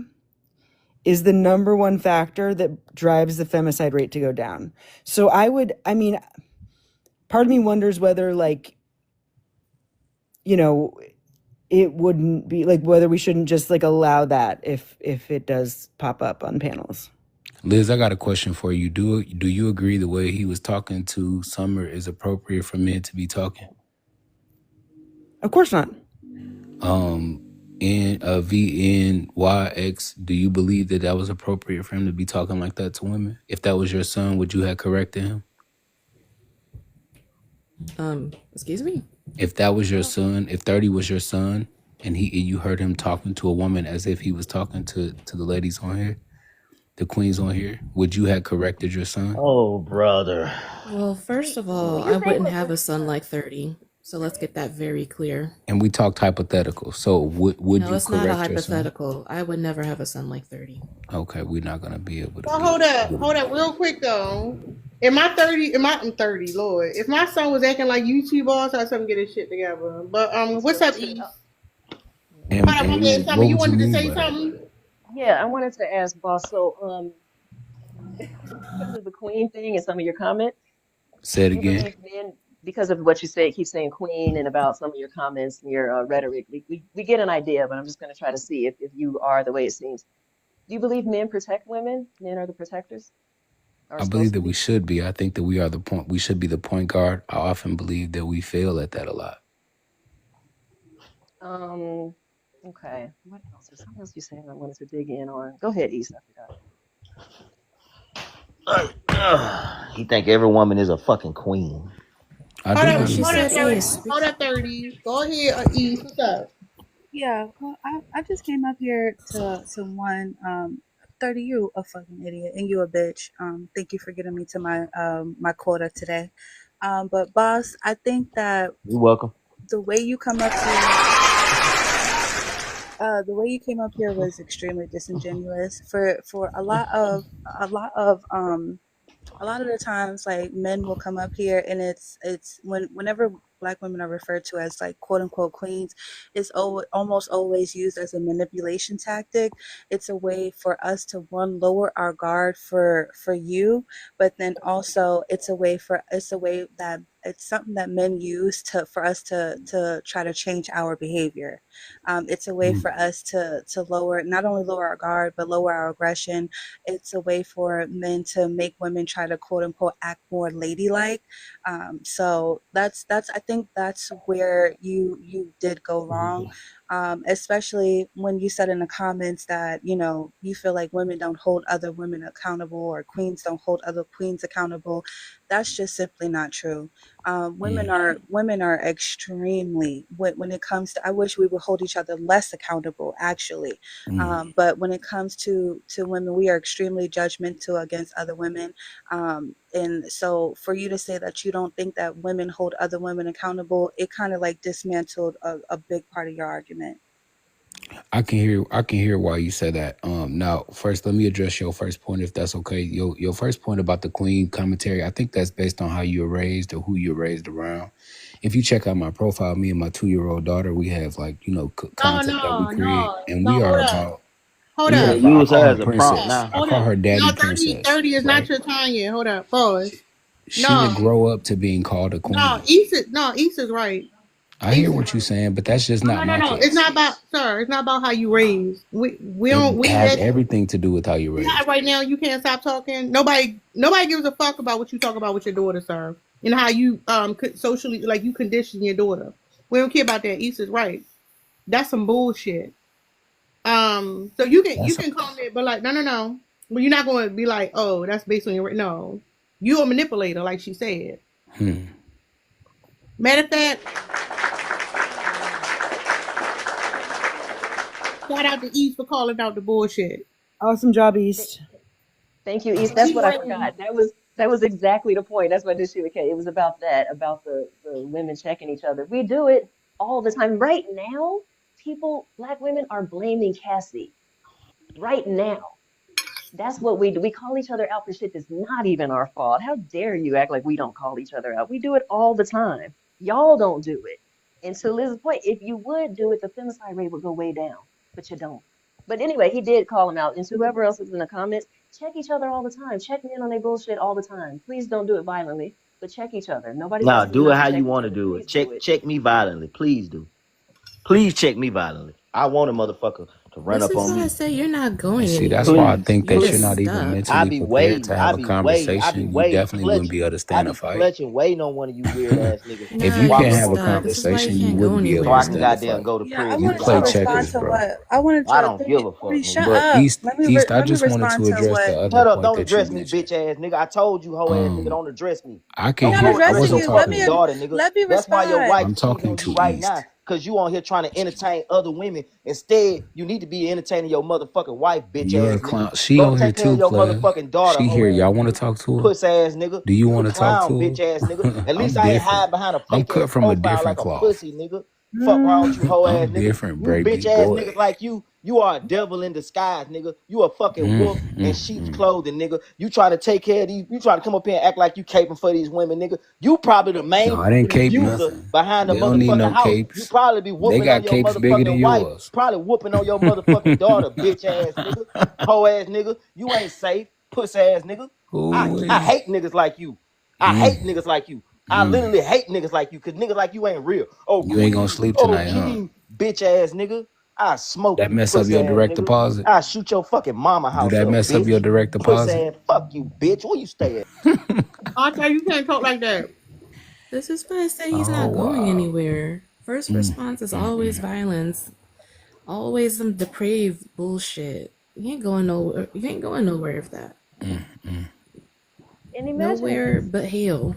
is the number one factor that drives the femicide rate to go down. So I mean, part of me wonders whether, like, you know, it wouldn't be like whether we shouldn't just like allow that if it does pop up on panels. Liz, I got a question for you. Do you agree the way he was talking to Summer is appropriate for men to be talking? Of course not. In VNYX, do you believe that was appropriate for him to be talking like that to women? If that was your son, would you have corrected him? Excuse me? If that was your son, if 30 was your son, and you heard him talking to a woman as if he was talking to the ladies on here, the queens on here, would you have corrected your son? Oh, brother. Well, first of all, I wouldn't have a son like 30. So let's get that very clear. And we talked hypothetical. So would No, you it's not a correct your son? hypothetical. I would never have a son like 30. Okay, we're not gonna be able to. Well, hold up, real quick though. I'm 30, Lord. If my son was acting like YouTube boss, I'd something get his shit together. But what's up, Eve? And Hold up, my man, what Summer, you would wanted to mean say by that? something? Yeah, I wanted to ask, boss. So, because of the queen thing and some of your comments, Say it do you again. believe men, because of what you say, keep saying queen, and about some of your comments and your rhetoric, we get an idea, but I'm just going to try to see if you are the way it seems. Do you believe men protect women? Men are the protectors? Are I supposed believe to that we be? should be. I think that we are the point. We should be the point guard. I often believe that we fail at that a lot. Okay. What else? There's something else you said I wanted to dig in on. Go ahead, East. I forgot. He think every woman is a fucking queen. I Hold do up, What she believe said that. is, hold up, 30. Go ahead, East. What's up? Yeah, well, I just came up here to one 30, you a fucking idiot and you a bitch. Thank you for getting me to my my quota today. But boss, I think that You're welcome. the way you come up here, the way you came up here was extremely disingenuous. For a lot of the times, like, men will come up here and it's whenever black women are referred to as, like, quote unquote queens, it's almost always used as a manipulation tactic. It's a way for us to, one, lower our guard for you, but then also it's a way that it's something that men use for us to try to change our behavior. It's a way for us to not only lower our guard, but lower our aggression. It's a way for men to make women try to, quote unquote, act more ladylike. So I think that's where you did go wrong. Especially when you said in the comments that, you feel like women don't hold other women accountable, or queens don't hold other queens accountable. That's just simply not true. Women are extremely, when it comes to, I wish we would hold each other less accountable, actually. But when it comes to women, we are extremely judgmental against other women. And so for you to say that you don't think that women hold other women accountable, it kind of like dismantled a big part of your argument. I can hear why you said that. Now, first, let me address your first point, if that's okay. Your first point about the queen commentary, I think that's based on how you're raised or who you're raised around. If you check out my profile, me and my 2-year-old daughter, we have, like, content that we create, and we are about. Hold You up. better I use her call as her a princess. prompt now. I call her daddy No, princess. 30 is not Right? your time yet. Hold up. Pause. She No. would grow up to being called a queen. No, East is right. I hear what you're saying, but that's just not No, no, my no. It's case. not about, sir. It's not about how you raised. We don't. It We has just everything to do with how you not raised. right now. You can't stop talking. Nobody gives a fuck about what you talk about with your daughter, sir, and how you socially like you condition your daughter. We don't care about that. Issa's right. That's some bullshit. So you That's can comment, but like no. Well, you're not going to be like, oh, that's based on your no. You a manipulator, like she said. Matter of fact, shout out to East for calling out the bullshit. Awesome job, East. Thank you, East. That's what I forgot. That was exactly the point. That's what this shit became. It was about that, about the women checking each other. We do it all the time. Right now, black women are blaming Cassie. Right now. That's what we do. We call each other out for shit that's not even our fault. How dare you act like we don't call each other out? We do it all the time. Y'all don't do it. And to Liz's point, if you would do it, the femicide rate would go way down, but you don't. But anyway, he did call him out. And to whoever else is in the comments, check each other all the time. Check men on their bullshit all the time. Please don't do it violently, but check each other. Nobody Nah, else is do it enough how to check you each want to other. do it. Please do it. Check me violently. Please do. Please check me violently. I want a motherfucker to run This up is on why I me. say you're not going See, anywhere. that's why I Please. think You're that Please. you're just not even stuck. I mentally be prepared to waiting. I have a be waiting. I be conversation. You waiting, definitely wouldn't be clutching. able to I stand a be fight. clutching, waiting on one of you weird ass niggas If Nah, you to walk can't you're have up a on me, stuck. This is why you conversation, you can't go wouldn't be able so to I can anywhere. stand a goddamn fight. go to Yeah, I prison. You You wanted got to play no respond checkers, sense. to bro. what I wanted I to don't let give me a fuck, shut nigga. But up. East, I Let me just wanted respond to to address what the other Shut up. point Don't that you address me, mentioned. bitch ass nigga. I told you, hoe ass nigga, don't address me. I can Don't I'm hear. I address addressing wasn't your you. Let talking fucking me to you. daughter, nigga. let me That's why your respond. wife I'm cheating talking on you to right now. East. Cause you on here trying to entertain other women. Instead, you need to be entertaining your motherfucking wife, bitch You're a ass nigga. clown. She Go on here take care of too, your player. motherfucking daughter, She hoe here. ass Y'all want to nigga. talk to her? Puss ass nigga. Do you You a want to talk clown, bitch to ass nigga. her? At least I'm I ain't different. hide behind a I'm fake ass cut from a profile different like a cloth. pussy, nigga. Fuck wrong with you, hoe ass I'm nigga. different, You bitch Brady ass boy. niggas like you are a devil in disguise, nigga. You a fucking Mm, wolf in mm, sheep's mm. clothing, nigga. You try to take care of these, you try to come up here and act like you caping for these women, nigga. You probably the No, main I didn't cape user nothing. behind the They don't need motherfucking no house. You capes. probably be They whooping on got your capes bigger than motherfucking wife, yours. probably whooping on your motherfucking daughter, bitch ass nigga. Hoe ass nigga. You ain't safe, puss ass nigga. I Ooh, hate niggas like you. I mm, hate niggas like you. I mm. literally hate niggas like you, cause niggas like you ain't real. Oh You ain't gonna queen, sleep oh tonight, huh? king, bitch ass nigga. I smoke That you, mess up pussy your ass direct nigga. deposit? I shoot your fucking mama Do house that up, mess up your bitch. direct Pussy deposit? ass, fuck you, bitch. Where you stay at? Arthur, you can't talk like that. This is why I say he's Oh not going wow. anywhere. First Mm, response is mm, always mm, violence. Always some depraved bullshit. You ain't going nowhere. You ain't going nowhere with that. mm, mm. And imagine Nowhere this. but hell.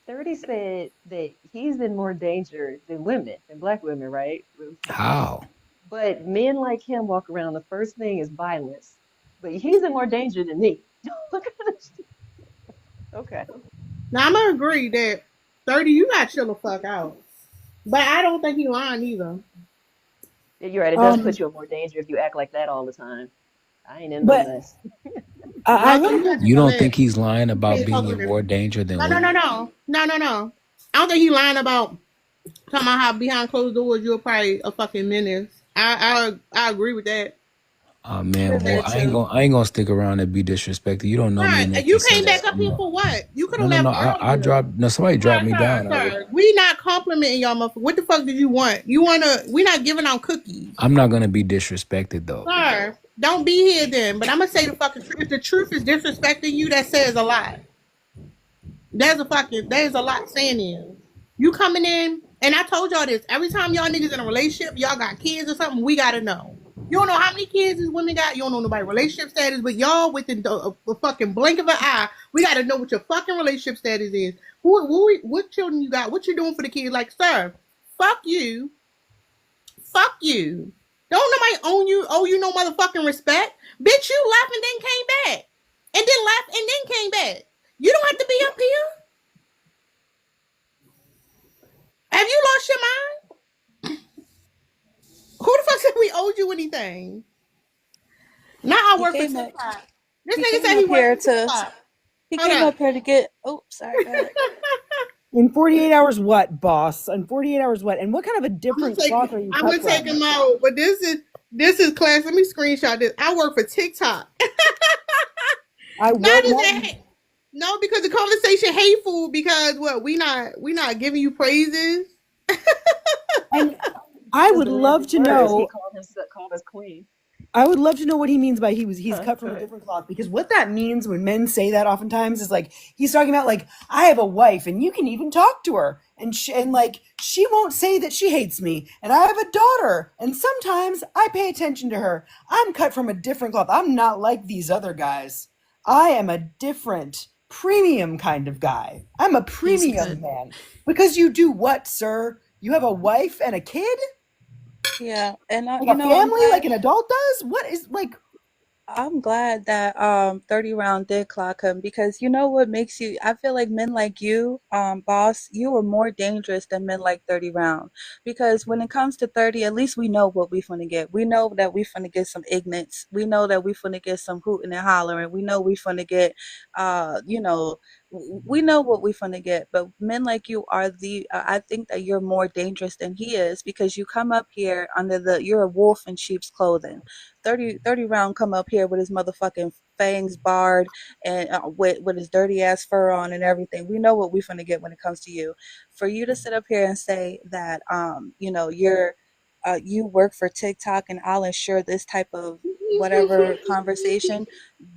30 said that he's in more danger than women, than black women, right? How? But men like him walk around, the first thing is violence. But he's in more danger than me. Look at this. Okay. Now I'm gonna agree that 30, you got chill the fuck out. But I don't think he lying either. Yeah, you're right. It does put Um, you in more danger if you act like that all the time. I ain't in no but mess. I No, want you to. got to You go don't ahead. think he's lying You about can't being talk on in him. more danger than No, no, no, women? no. No, no, no. I don't think he lying about talking about how behind closed doors you're probably a fucking menace. I agree with that. Oh I man, agree boy, there too. I ain't gonna stick around and be disrespected. You don't know me Right. enough And to you say came that back up here for what? You could No, have no, no. left I earlier. dropped. No, somebody dropped me down earlier. We not complimenting y'all motherfucker. What the fuck did you want? We not giving out cookies. I'm not gonna be disrespected though. Sir, don't be here then. But I'm gonna say the fucking truth. If the truth is disrespecting you, that says a lot. There's a lot saying in. You coming in, and I told y'all this. Every time y'all niggas in a relationship, y'all got kids or something, we gotta know. You don't know how many kids these women got. You don't know nobody's relationship status, but y'all within a fucking blink of an eye, we gotta know what your fucking relationship status is. What children you got? What you doing for the kids? Like, sir, fuck you, fuck you. Don't nobody owe you no motherfucking respect. Bitch, you left and then came back. And then left and then came back. You don't have to be up here. Have you lost your mind? Who the fuck said we owed you anything? Now I He work for came up. TikTok. This He nigga came said he up worked here for to. TikTok. He Hold came up. up here to get. Oh, sorry. Go ahead. In 48 hours, what, boss? In 48 hours, what? And what kind of a different cloth are you I'm cut gonna take from? him out, but this is class. Let me screenshot this. I work for TikTok. I Not will. is that no, because the conversation hateful because what we not giving you praises. I Just would the love magic to words. He know. called us queen. I would love to know what he means by he's cut Go from a ahead. different cloth, because what that means when men say that oftentimes is like he's talking about like I have a wife and you can even talk to her and like she won't say that she hates me, and I have a daughter and sometimes I pay attention to her. I'm cut from a different cloth. I'm not like these other guys. I am a different premium kind of guy. I'm a He's cut. premium man. Because you do what, sir? You have a wife and a kid? Yeah, and Like you a know, I'm family, glad. like an adult does? What is like I'm glad that 30 round did clock him, because you know what makes you, I feel like men like you, boss, you are more dangerous than men like 30 round, because when it comes to 30, at least we know what we finna get. We know that we finna get some ignorance. We know that we finna get some hooting and hollering. We know we finna get you know, we know what we finna get. But men like you are the I think that you're more dangerous than he is, because you come up here under the, you're a wolf in sheep's clothing. 30 round come up here with his motherfucking fangs barred, and with his dirty ass fur on and everything. We know what we finna get when it comes to you. For you to sit up here and say that you know, you work for TikTok and I'll ensure this type of whatever conversation,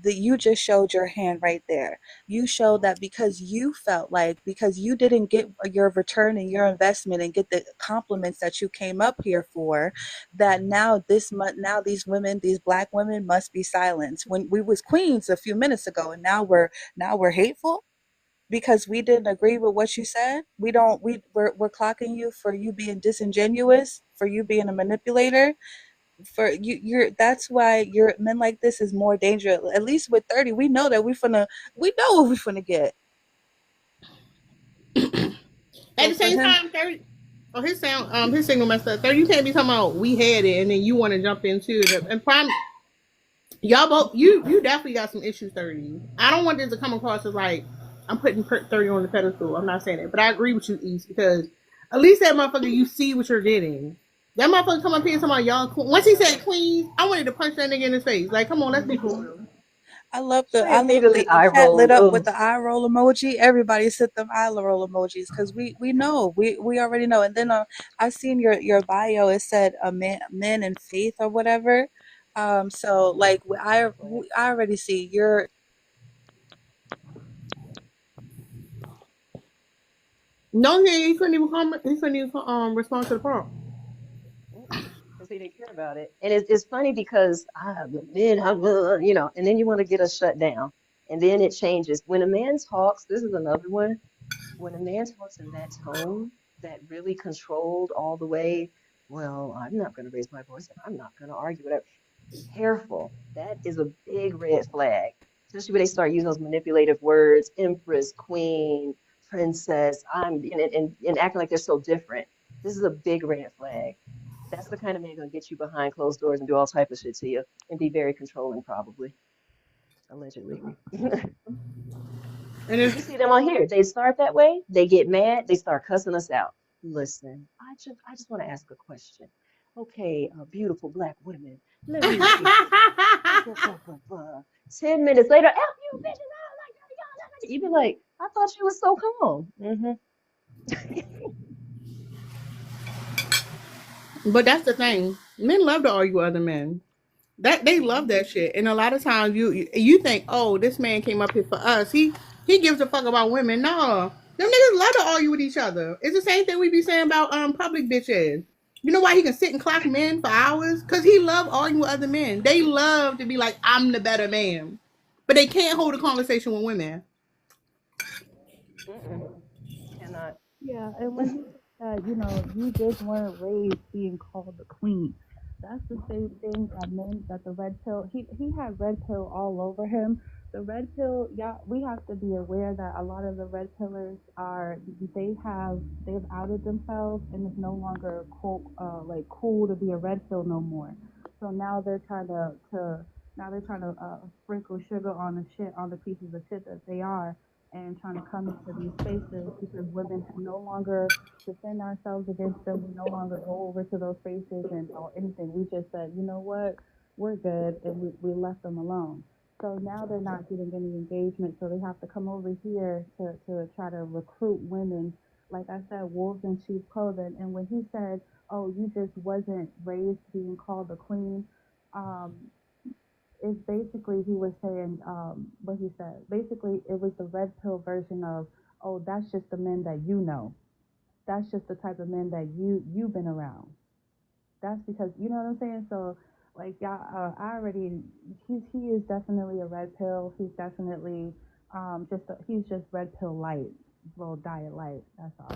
that you just showed your hand right there. You showed that because you felt like, because you didn't get your return and your investment and get the compliments that you came up here for, that now this month, now these women, these black women must be silenced, when we was queens a few minutes ago, and now we're hateful because we didn't agree with what you said. We don't we're clocking you for you being disingenuous, for you being a manipulator, for you're that's why your men like this is more dangerous. At least with 30, we know that we know what we finna get. At So the for same him, time, 30. Oh, his signal messed up. 30, you can't be talking about we had it and then you want to jump into it. And prime, y'all both, you definitely got some issues. 30. I don't want this to come across as like I'm putting 30 on the pedestal. I'm not saying that, but I agree with you, East, because at least that motherfucker, you see what you're getting. That motherfucker come up here and talking about y'all. Once he said queens, I wanted to punch that nigga in his face. Like, come on, let's be for real. I I love immediately the eye chat lit rolled. up Oh, with the eye roll emoji. Everybody set them eye roll emojis, because we know, we already know. And then I seen your bio. It said men and faith or whatever. So like I already see you're. No, he couldn't even comment. He couldn't even respond to the prompt. because he didn't care about it. And it's funny because the men have, and then you want to get us shut down. And then it changes. When a man talks, this is another one. When a man talks in that tone, that really controlled all the way, well, I'm not going to raise my voice and I'm not going to argue, whatever. Careful. That is a big red flag. Especially when they start using those manipulative words, empress, queen, princess, and acting like they're so different. This is a big red flag. That's the kind of man gonna get you behind closed doors and do all type of shit to you and be very controlling, probably, allegedly. And Because it's we see them on here. They start that way, they get mad, they start cussing us out. Listen, I just want to ask a question. Okay, beautiful black women, let me see. Blah, blah, blah, blah, blah. 10 minutes later, F you, bitch, and I like that. You be like, I thought you was so calm. but that's the thing. Men love to argue with other men. That they love that shit. And a lot of times you think, oh, this man came up here for us. He gives a fuck about women. No. Them niggas love to argue with each other. It's the same thing we be saying about public bitches. You know why he can sit and clock men for hours? Cause he love arguing with other men. They love to be like, I'm the better man. But they can't hold a conversation with women. Mm-mm, cannot. Yeah, and when he said, you know, you just weren't raised being called the queen. That's the same thing that meant that the red pill. He had red pill all over him. The red pill, yeah, we have to be aware that a lot of the red pillars are they've outed themselves, and it's no longer cool to be a red pill no more. So now they're trying to sprinkle sugar on the pieces of shit that they are, and trying to come into these spaces, because women no longer defend ourselves against them. We no longer go over to those spaces and or anything. We just said, you know what, we're good, and we left them alone. So now they're not getting any engagement, so they have to come over here to try to recruit women like I said, wolves in sheep's clothing. And when he said, "Oh, you just wasn't raised being called a queen," um, it's basically he was saying what he said. Basically, it was the red pill version of, "Oh, that's just the men that you know. That's just the type of men that you've been around. That's because you know what I'm saying." So like y'all, I already he is definitely a red pill. He's definitely he's just red pill light, little diet light. That's all.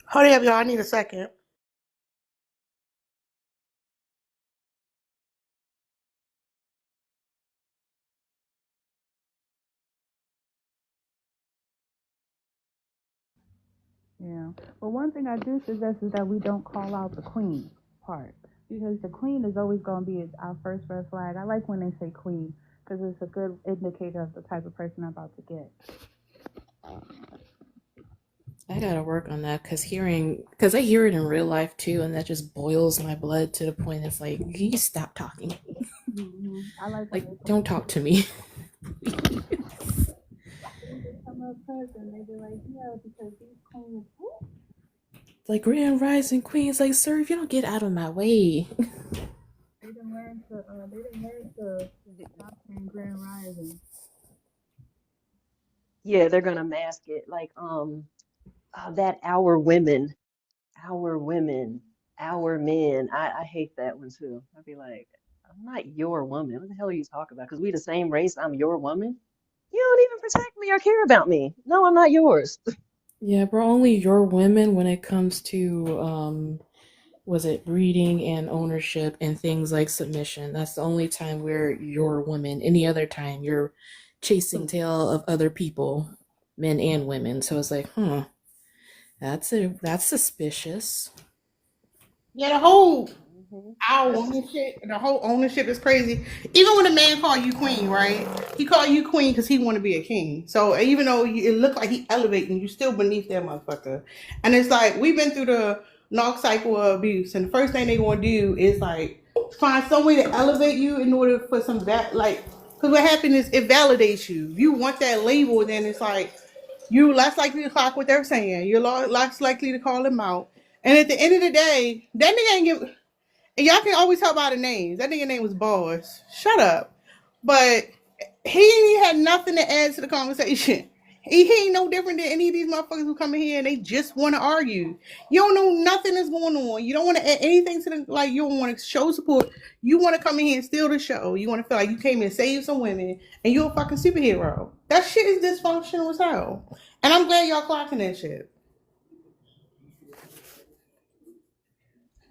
Hold up, y'all. I need a second. Yeah. But one thing I do suggest is that we don't call out the queen part, because the queen is always going to be our first red flag. I like when they say queen because it's a good indicator of the type of person I'm about to get. I gotta work on that because I hear it in real life too, and that just boils my blood to the point it's like, can you stop talking? I like Like, don't talk to me. come up person, they be like, yeah, because these queens. Like, Grand Rising Queens, like, sir, if you don't get out of my way. They didn't learn to stop saying Grand Rising. Yeah, they're gonna mask it like that our women, our women, our men. I hate that one too. I'd be like, I'm not your woman. What the hell are you talking about? Because we the same race. I'm your woman. You don't even protect me or care about me. No, I'm not yours. Yeah, we're only your women when it comes to was it breeding and ownership and things like submission. That's the only time we're your woman. Any other time you're chasing tail of other people, men and women. So it's like, that's suspicious. Yeah, the whole Mhm. our ownership, the whole ownership is crazy. Even when a man call you queen, right? He call you queen because he want to be a king. So even though it look like he elevating, you still beneath that motherfucker. And it's like we've been through the knock cycle of abuse, and the first thing they want to do is like find some way to elevate you in order for some that like. Because what happens is it validates you. If you want that label, then it's like you less likely to clock what they're saying. You're less likely to call them out. And at the end of the day, that nigga ain't give. And y'all can always tell by the names. That nigga name was Boss. Shut up. But he had nothing to add to the conversation. He ain't no different than any of these motherfuckers who come in here and they just want to argue. You don't know nothing that's going on. You don't want to add anything to the, like, you don't want to show support. You want to come in here and steal the show. You want to feel like you came in and save some women and you're a fucking superhero. That shit is dysfunctional as hell. And I'm glad y'all clocking that shit.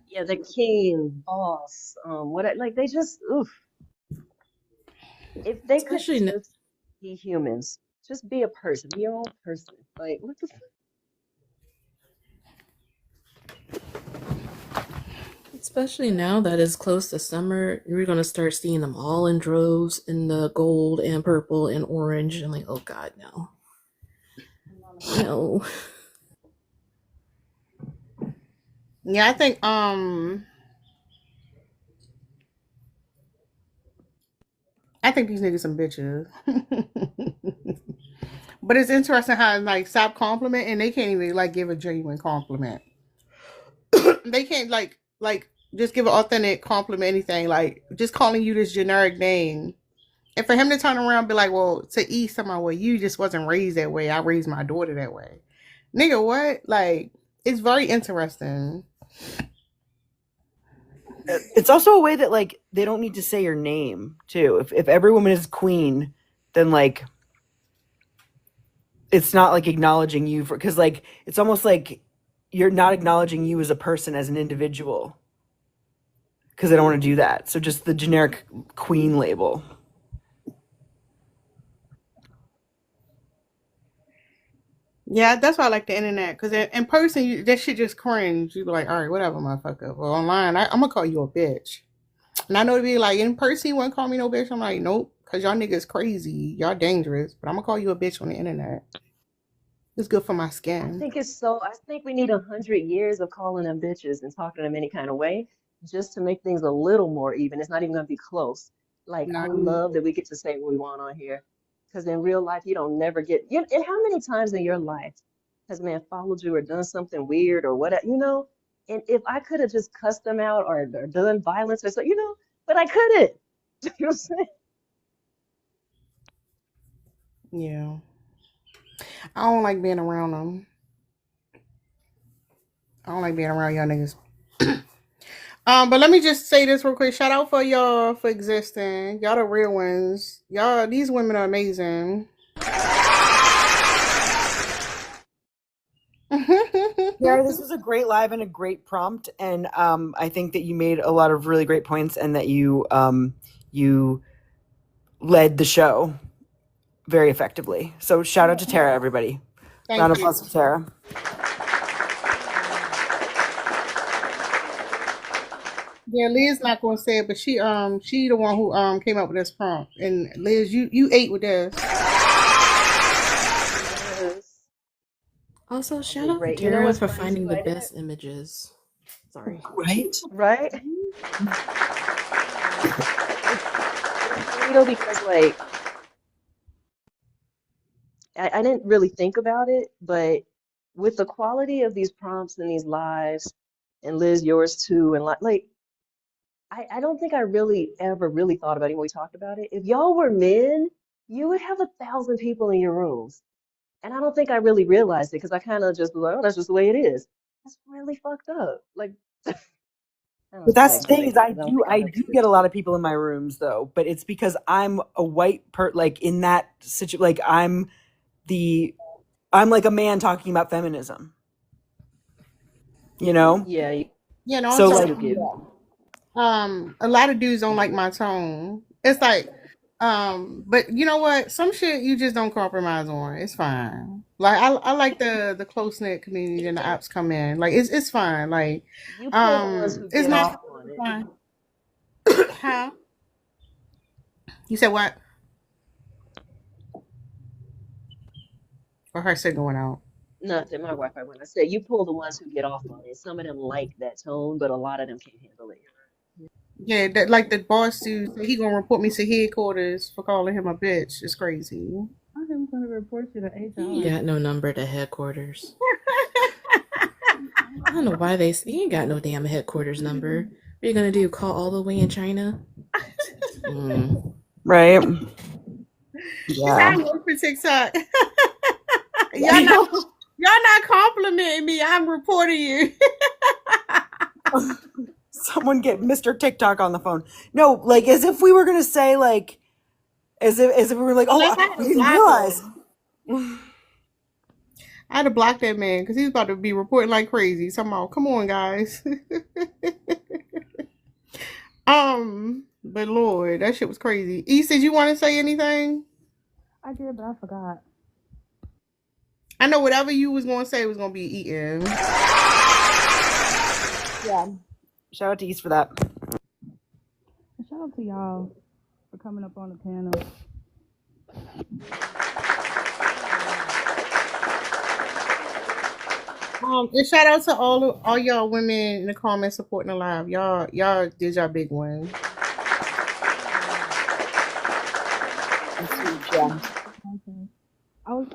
Yeah, the king, boss, what like they just oof. If they could Especially just be humans, just be a person, be your own person. Like what the Especially now that it's close to summer, you're gonna start seeing them all in droves in the gold and purple and orange. And like, oh god, no. No. Yeah, I think these niggas some bitches. But it's interesting how like stop compliment and they can't even like give a genuine compliment. They can't like just give an authentic compliment anything like just calling you this generic name. And for him to turn around and be like, well, to eat someone, well, you just wasn't raised that way. I raised my daughter that way. Nigga, what? Like, it's very interesting. It's also a way that like they don't need to say your name too. If every woman is queen, then like it's not like acknowledging you for because like it's almost like you're not acknowledging you as a person as an individual because they don't want to do that. So just the generic queen label. Yeah, that's why I like the internet. Because in person, that shit just cringe. You be like, all right, whatever, motherfucker. Well, online, I'm going to call you a bitch. And I know to be like, in person, you wouldn't call me no bitch. I'm like, nope. Because y'all niggas crazy. Y'all dangerous. But I'm going to call you a bitch on the internet. It's good for my I skin. think it's so, I think we need 100 years of calling them bitches and talking to them any kind of way just to make things a little more even. It's not even going to be close. Like, I Not even. love that we get to say what we want on here. Because in real life, you don't never get, and how many times in your life has a man followed you or done something weird or whatever, And if I could have just cussed them out or done violence or so, but I couldn't. You know what I'm saying? Yeah. I don't like being around them. I don't like being around y'all niggas. But let me just say this real quick. Shout out for y'all for existing. Y'all the real ones. Y'all, these women are amazing. Yeah, this was a great live and a great prompt, and I think that you made a lot of really great points, and that you led the show very effectively. So shout out to Tara, everybody. Round Thank of you. applause for Tara. Yeah, Liz not gonna say it, but she the one who came up with this prompt. And Liz, you ate with this. Yes. Also, I shout did out to great. You know Tara what's for funny finding too? the I didn't, best images. Sorry. Right? right? It's funny though because like I didn't really think about it, but with the quality of these prompts and these lives, and Liz, yours too, and like I don't think I really ever really thought about it when we talked about it. If y'all were men, you would have 1,000 people in your rooms. And I don't think I really realized it because I kind of just was like, oh, that's just the way it is. That's really fucked up. Like, I But don't that's the thing digress is, I because I don't do think I'll I ever do get get a to lot it. of people in my rooms though, but it's because I'm a like in that situation. Like the I'm like a man talking about feminism, you know. Yeah, Yeah, and So I also like, do get it. a lot of dudes don't like my tone. It's like but you know what? Some shit you just don't compromise on. It's fine. Like I like the close knit community and the apps come in. Like it's fine. Like You pull the ones who it's get not off on it. fine. How? You said what? Or her signal went out. Nothing, my Wi-Fi when I say you pull the ones who get off on it. Some of them like that tone, but a lot of them can't handle it. Yeah, that like the boss dude said he gonna report me to headquarters for calling him a bitch. It's crazy. I'm gonna report you to He ain't HR. got no number to headquarters. I don't know why he ain't got no damn headquarters number. What are you gonna do? Call all the way in China? Mm. right? He said I Yeah. work for TikTok. I know. Y'all not complimenting me. I'm reporting you. Someone get Mr. TikTok on the phone. No, like as if we were gonna say like as if we were like, oh, Unless I had we to didn't block realize. him. I had to block that man because he's about to be reporting like crazy. Somehow, come on, guys. But Lord, that shit was crazy. E, did you want to say anything? I did, but I forgot. I know whatever you was gonna say was gonna be eaten. Yeah. Shout out to East for that. And shout out to y'all for coming up on the panel. And shout out to all y'all women in the comments supporting the live. Y'all did y'all big one. That's huge, yeah. Okay. I was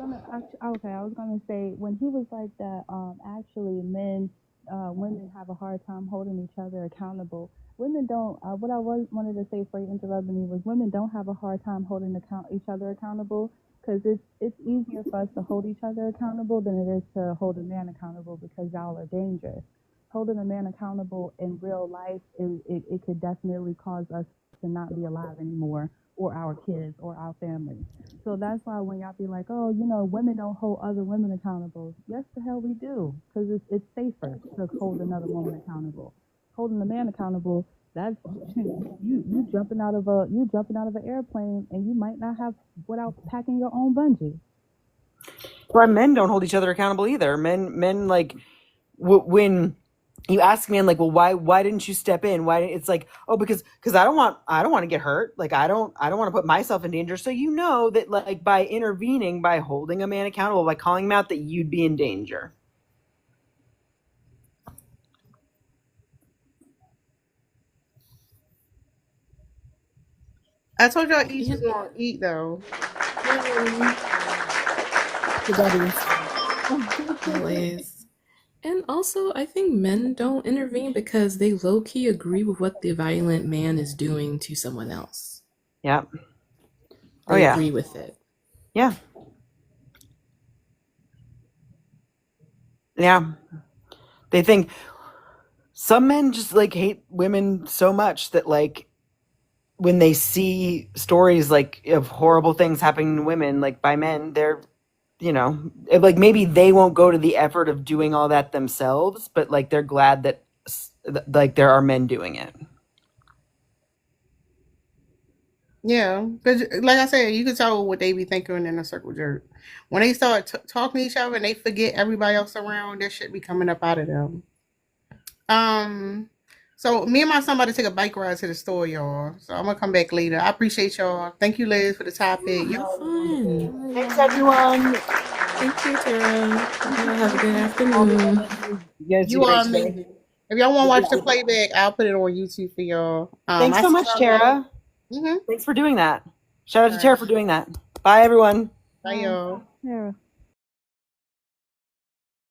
gonna say when he was like that, actually women have a hard time holding each other accountable. Women don't, what I wanted to say before you interrupted me was women don't have a hard time holding each other accountable because it's easier for us to hold each other accountable than it is to hold a man accountable because y'all are dangerous. Holding a man accountable in real life, it could definitely cause us to not be alive anymore, or our kids, or our family. So that's why when y'all be like, oh, women don't hold other women accountable. Yes, the hell we do, because it's safer to hold another woman accountable. Holding a man accountable, that's you jumping out of an airplane and you might not have without packing your own bungee. Why men don't hold each other accountable either. Men like when you ask me, and like, well, why didn't you step in? Why? It's like, oh, because I don't want to get hurt. Like, I don't want to put myself in danger. So you know that, like, by intervening, by holding a man accountable, by calling him out, that you'd be in danger. I told y'all each Yeah. was gonna eat though. Always. And also, I think men don't intervene because they low key agree with what the violent man is doing to someone else. Yeah. Oh They yeah. agree with it. Yeah. Yeah. They think some men just like hate women so much that, like, when they see stories like of horrible things happening to women, like by men, they're, like, maybe they won't go to the effort of doing all that themselves, but like they're glad that like there are men doing it. Yeah, because like I said, you can tell what they be thinking in a circle jerk. When they start talking to each other and they forget everybody else around, that shit be coming up out of them. So me and my son about to take a bike ride to the store, y'all. So I'm gonna come back later. I appreciate y'all. Thank you, Liz, for the topic. Have fun. Thanks, everyone. Thank you, Tara. Have a good afternoon. You guys do You great are today. amazing. If y'all want to watch the playback, I'll put it on YouTube for y'all. Thanks so much, Tara. Mm-hmm. Thanks for doing that. Shout out to All Tara right. for doing that. Bye, everyone. Bye, y'all. Yeah.